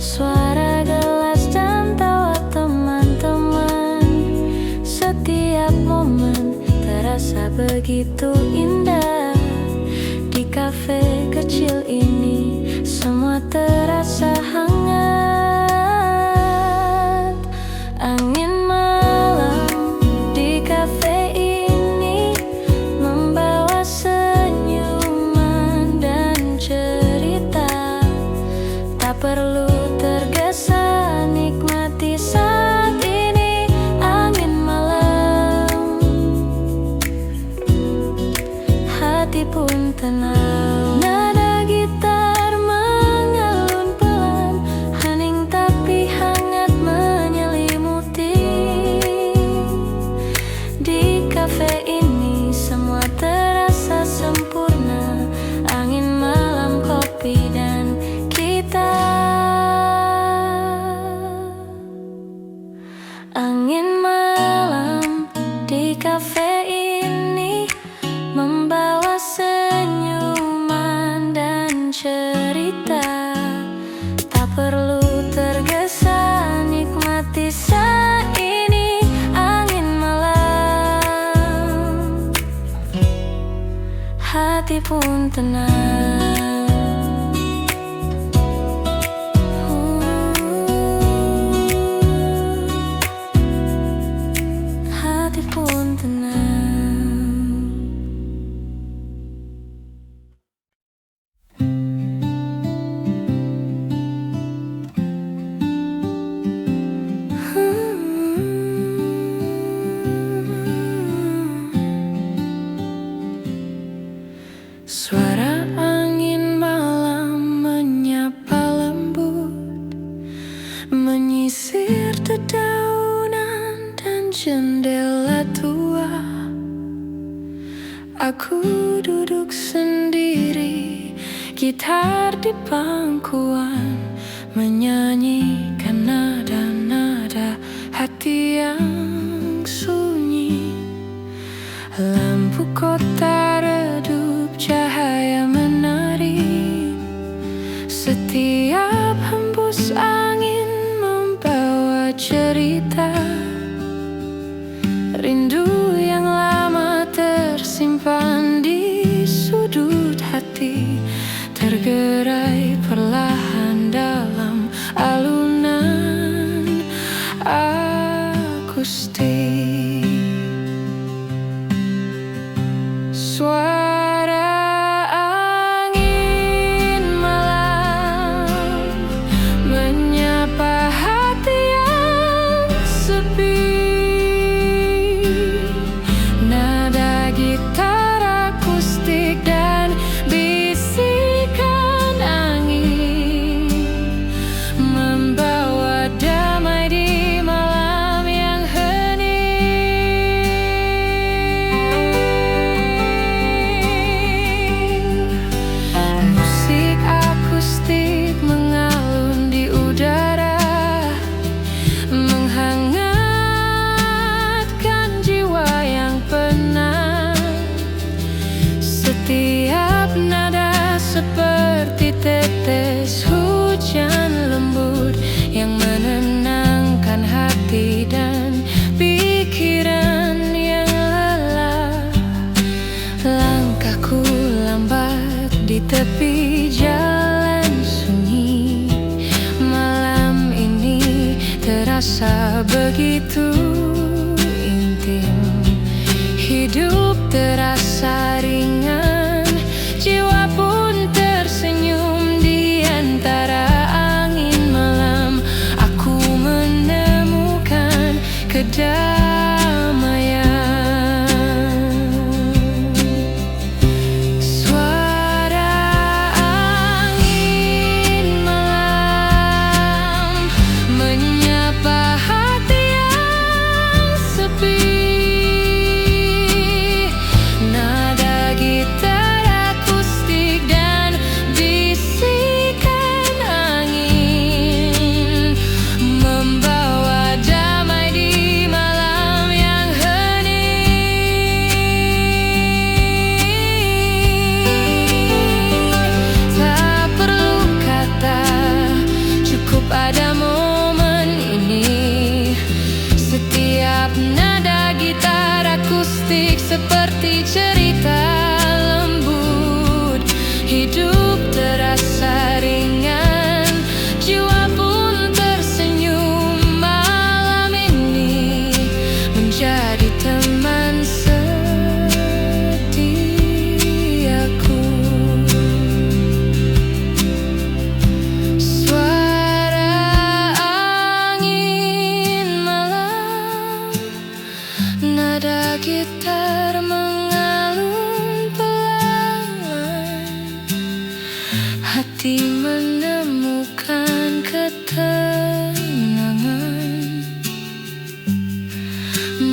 S1: Suara gelas dan tawa teman-teman. Setiap momen terasa begitu indah. Di kafe kecil ini semua terasa hangat. Angin malam di kafe ini membawa senyuman dan cerita. Tak perlu tergesa, nikmati saat ini. Angin malam, hati pun tenang. Nada gitar mengalun pelan. hati pun tenang. Hati pun tenang. Suara angin malam menyapa lembut, menyisir dedaunan dan jendela tua. Aku duduk sendiri, gitar di pangkuan, menyanyikan nada-nada hati yang sunyi. Lampu kota redup, cahaya menari. Setiap hembus angin membawa cerita. Rindu yang lama tersimpan di sudut hati, tergerai perlahan dalam alunan akustik. Suara angin malam menyapa hati yang sepi. Nada gitar akustik dan bisikan angin membawa damai di malam yang hening. Musik akustik mengalun di udara, menghangatkan jiwa yang penat. Setiap nada seperti tetes hujan lembut yang menenangkan hati dan pikiran yang lelah. Langkahku lambat di tepi jalan sunyi. Malam ini terasa begitu intim. Hidup terasa ringan, jiwa pun tersenyum di antara angin malam. Aku menemukan kedamaian. Suara angin malam menyapa hati yang sepi. Nada gitar akustik dan bisikan angin membawa damai di malam yang hening. Tak perlu kata, cukup ada momen ini. Setiap nada gitar akustik seperti cerita lembut. Hidup terasa ringan, jiwa pun tersenyum. Malam ini menjadi teman setiaku. Suara angin malam, nada gitar mengalun pelan. Hati menemukan ketenangan.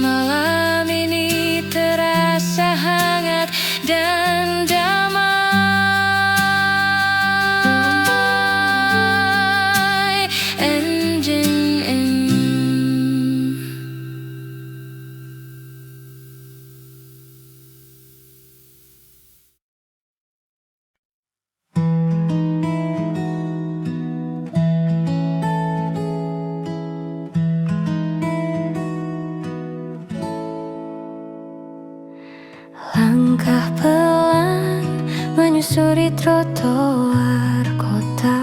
S1: Malam ini terasa hangat dan damai. Langkah pelan menyusuri trotoar kota.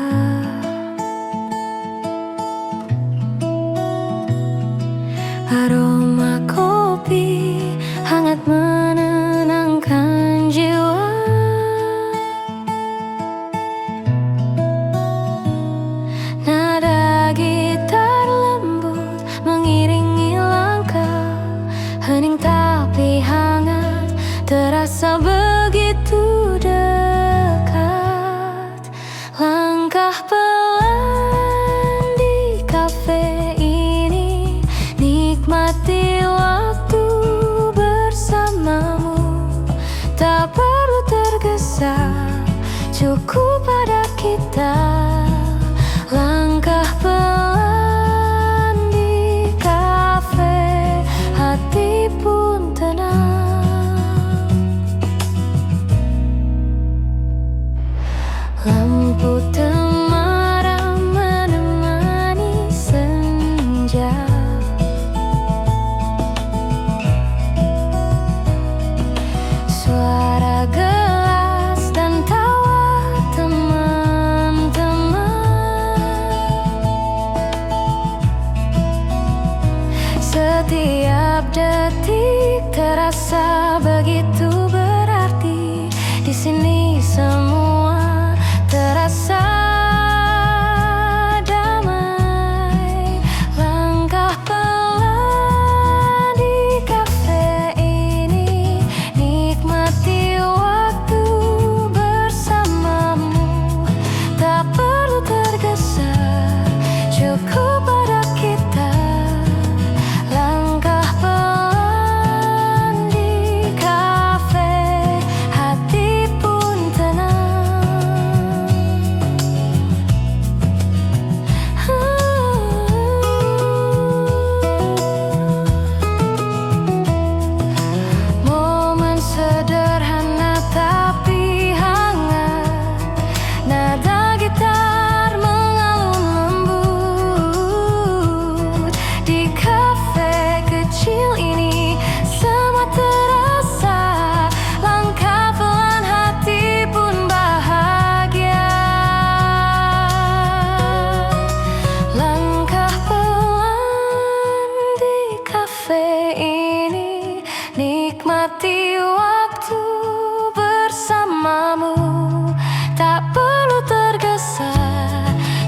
S1: Aroma kopi hangat menenangkan jiwa. Nada gitar lembut mengiringi langkah, hening tapi hangat, terasa begitu dekat. Langkah pelan di kafe ini, nikmati waktu bersamamu. Tak perlu tergesa, cukup pada kita. Langkah pelan di kafe, hati pun tenang. Lampu temaram menemani senja. Suara gelas dan tawa teman-teman. Setiap detik terasa begitu berarti. Di sini semua terasa damai. Langkah pelan di kafe ini, nikmati waktu bersamamu. Tak perlu tergesa, cukup pada kita. Langkah pelan di kafe, hati pun tenang. Momen sederhana tapi hangat, nada gitar mengalun lembut. Di kafe kecil ini semua terasa. Langkah pelan, hati pun bahagia. Langkah pelan di kafe ini, nikmati waktu bersamamu. Tak perlu tergesa,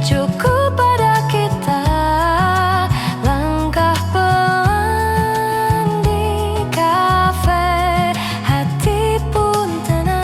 S1: cukup pada kita. Langkah pelan di kafe, hati pun tenang.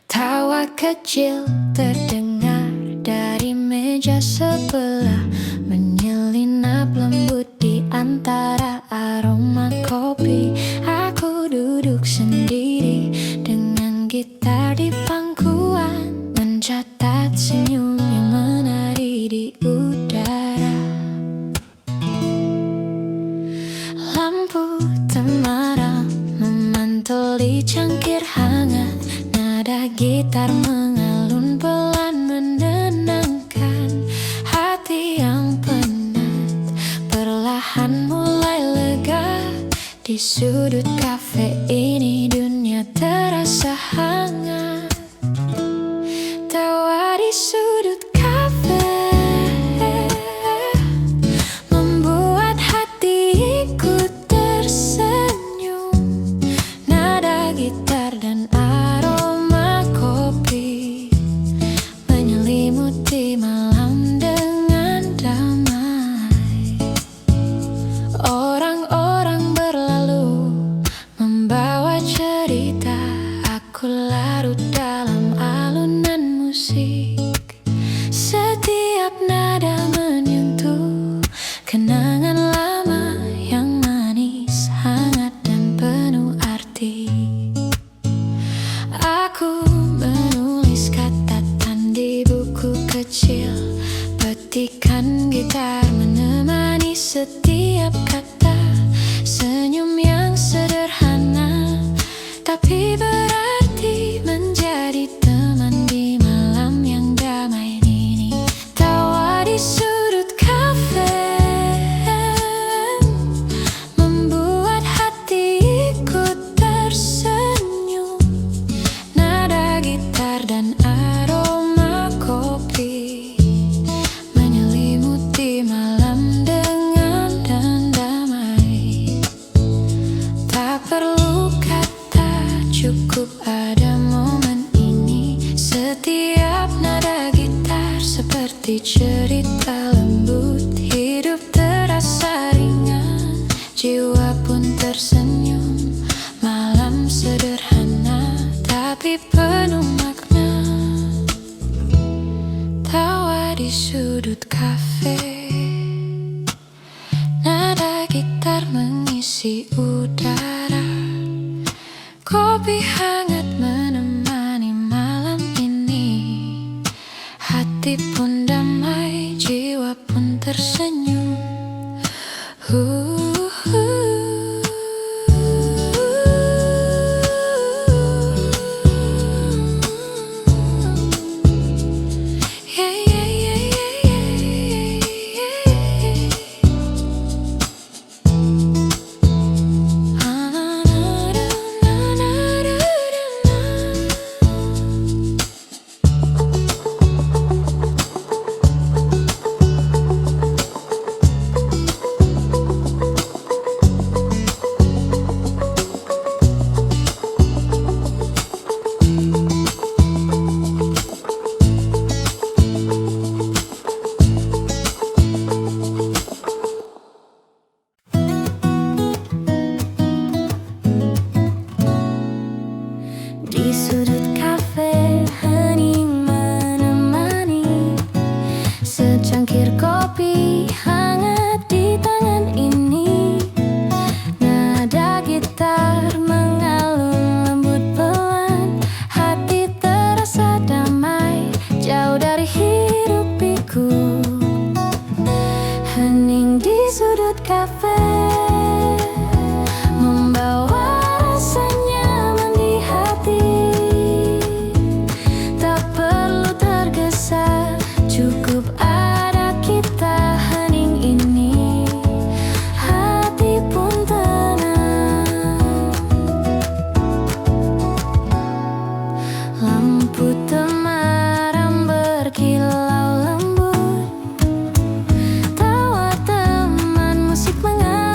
S1: Tawa kecil terdengar dari meja sebelah, menyelinap lembut di antara aroma kopi. Aku duduk sendiri dengan gitar di pangkuan, mencatat senyum yang menari di udara. Lampu temaram memantul di cangkir hangat, nada gitar mengalun pelan menenangkan. Hati yang penat perlahan mulai lega. Di sudut kafe ini dunia terasa hangat. Tawa di sudut kafe membuat hati ikut tersenyum. Nada gitar dan aroma kopi menyelimuti malam dengan damai. Orang-orang berlalu membawa cerita. Aku larut dalam alunan musik. Setiap nada menyentuh kenangan lama yang manis, hangat dan penuh arti. Aku menulis catatan di buku kecil, petikan gitar menemani setiap kata. Senyum yang sederhana kopi berarti menjadi teman di malam yang damai ini. Tawa di sudut kafe membuat hati ikut tersenyum. Nada gitar dan aroma kopi menyelimuti malam dengan dan damai. Tak perlu kata, cukup ada momen ini. Setiap nada gitar seperti cerita lembut. Hidup terasa ringan, jiwa pun tersenyum. Malam sederhana tapi penuh makna. Tawa di sudut kafe, nada gitar mengisi udara. Kopi hangat menemani malam ini. Hati pun damai, jiwa pun tersenyum. Yeah, yeah, yeah, yeah, yeah, yeah. Di sudut kafe hening menemani, secangkir kopi hangat di tangan ini. Nada gitar mengalun lembut pelan, hati terasa damai, jauh dari hiruk pikuk. Hening di sudut kafe membawa rasa nyaman di hati. Tak perlu tergesa, cukup ada kita. Hening ini, hati pun tenang. Lampu temaram berkilau lembut, tawa teman musik mengalir.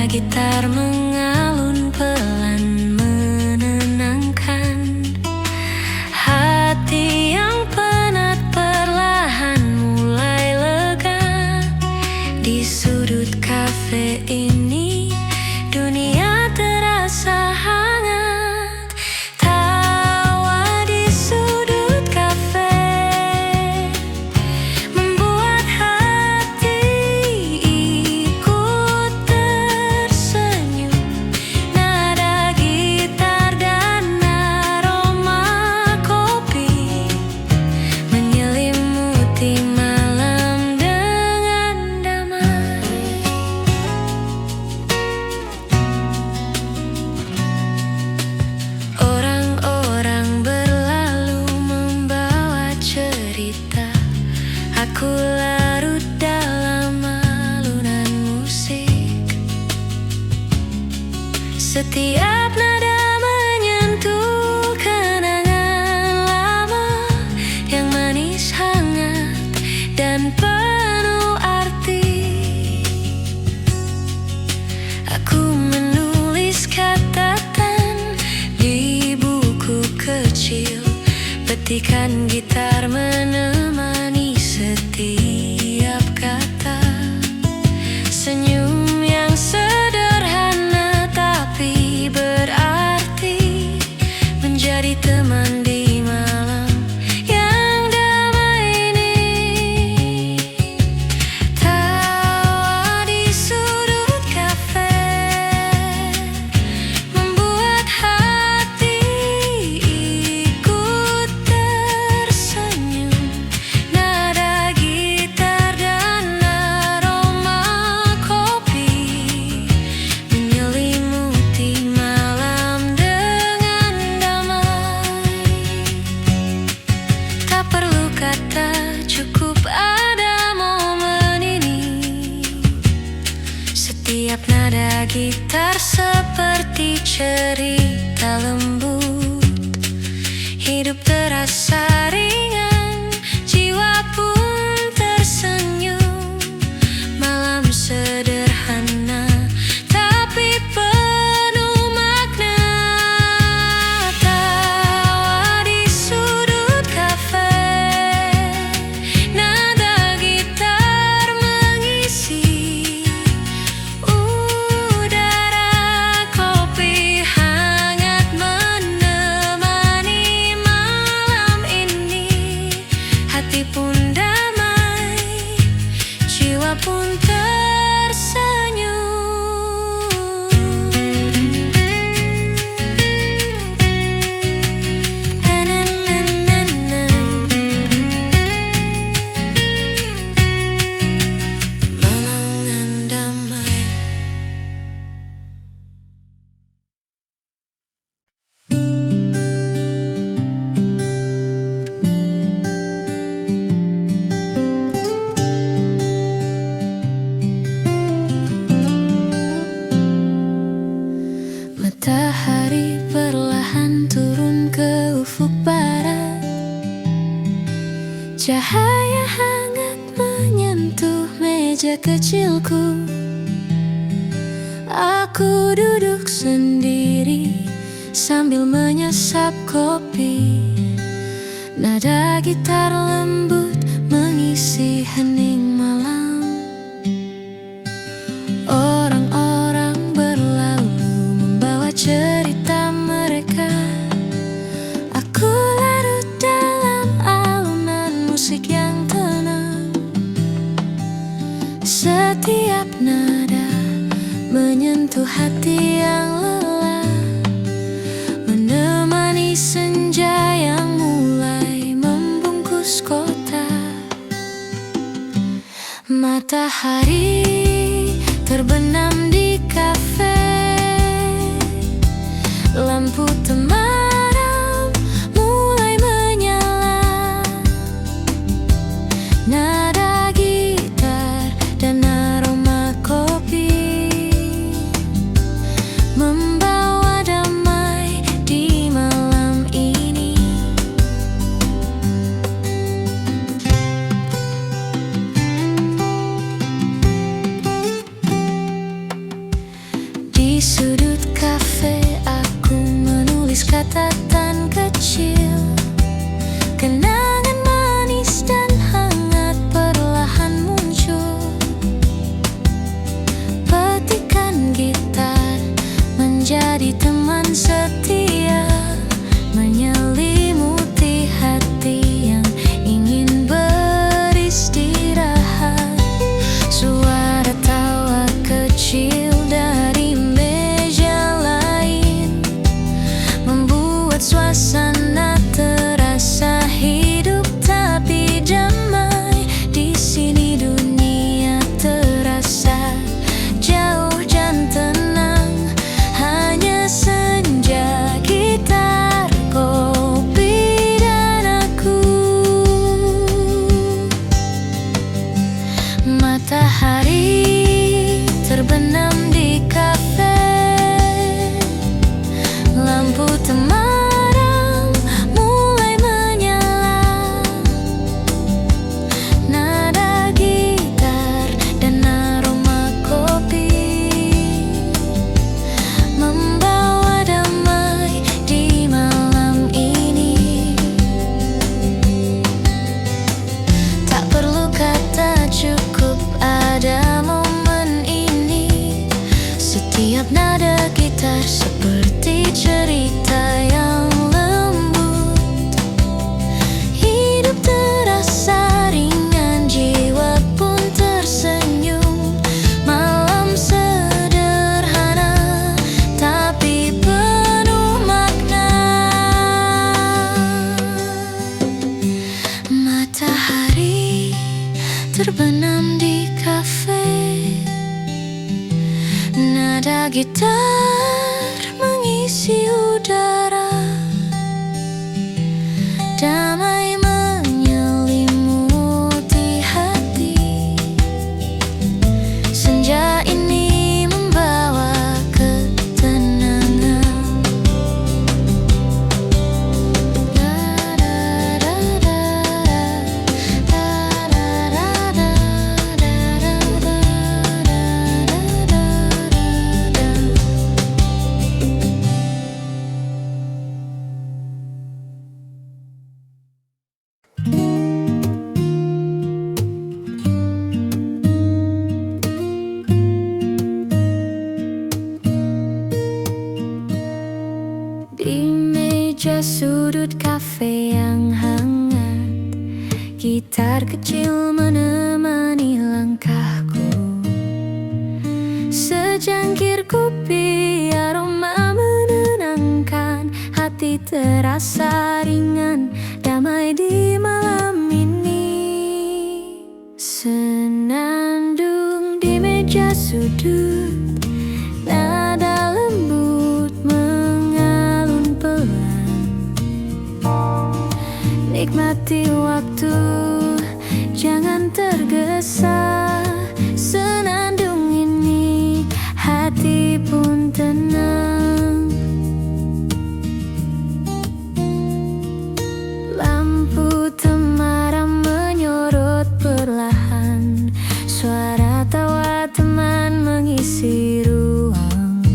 S1: gitar mengalun pelan menenangkan hati yang penat perlahan mulai lega. Di sudut kafe ini dunia terasa hangat. Tawa di sudut kafe membuat hati ikut tersenyum. Nada gitar dan aroma kopi menyelimuti malam dengan damai. Orang-orang berlalu membawa cerita. Aku larut dalam alunan musik. Setiap nada menyentuh kenangan lama yang manis, hangat, dan penuh arti. Aku menulis catatan di buku kecil, petikan gitar menemani setiap kata. Senyum yang sederhana tapi berarti menjadi teman di malam yang damai ini. Tawa di sudut kafe membuat hati ikut tersenyum. Nada gitar dan aroma kopi menyelimuti malam dengan damai. Tak perlu kata, cukup ada momen ini. Setiap nada gitar seperti cerita lembut. Hidup terasa ringan, jiwa pun tersenyum. Malam sederhana tapi penuh makna. Tawa di sudut kafe, nada gitar mengisi udara, kopi hangat menemani malam ini. Hati pun damai, jiwa pun tersenyum. Malam damai. Matahari perlahan turun ke ufuk barat. Cahaya hangat menyentuh meja kecilku. Aku duduk sendiri sambil menyesap kopi. Nada gitar lembut mengisi hening malam. Orang-orang berlalu membawa cerita mereka. Aku larut dalam alunan musik yang tenang. Setiap nada menyentuh hati yang lelah, menemani senja yang mulai membungkus kota. Matahari terbenam di kafe, lampu temaram mulai menyala. Nada gitar dan aroma kopi membawa damai di malam ini. Di sudut kafe aku menulis catatan kecil. Kenangan manis dan hangat perlahan muncul. Petikan gitar menjadi teman setia, menyelimuti hati yang ingin beristirahat. Suara tawa kecil dari meja lain membuat suasana terasa hidup tapi damai. Di sini dunia terasa jauh dan tenang, hanya senja, gitar, kopi, dan aku. Matahari terbenam di kafe, lampu temaram mulai menyala. Nada gitar dan aroma kopi membawa damai di malam ini. Tak perlu kata, cukup ada momen ini. Setiap nada gitar seperti cerita yang lembut. Hidup terasa ringan, jiwa pun tersenyum. Malam sederhana tapi penuh makna. Matahari terbenam di kafe, nada gitar mengisi udara, damai menyelimuti hati. Senja ini membawa ketenangan. Di meja sudut kafe yang hangat, gitar kecil menemani langkahku. Secangkir kopi, aroma menenangkan, hati terasa ringan, damai di malam ini. Senandung di meja sudut, nada lembut mengalun pelan. Nikmati waktu, jangan tergesa. Senandung ini hati pun tenang. Lampu temaram menyorot perlahan, suara tawa teman mengisi ruang.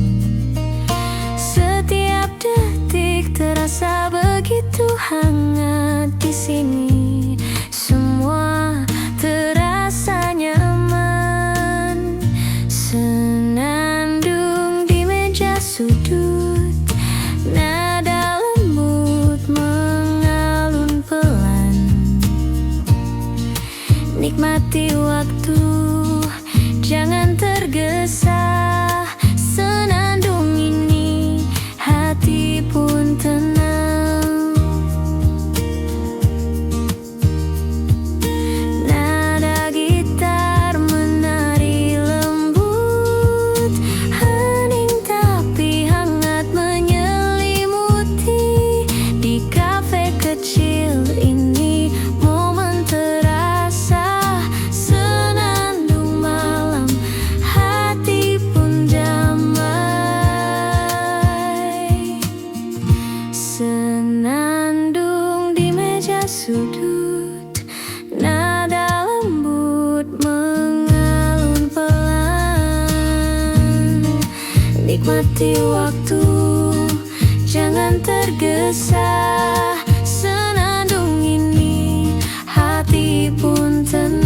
S1: Setiap detik terasa begitu hangat di sini. Semua terasa nyaman. Senandung di meja Nikmati waktu, jangan tergesa. Senandung ini, hati pun tenang.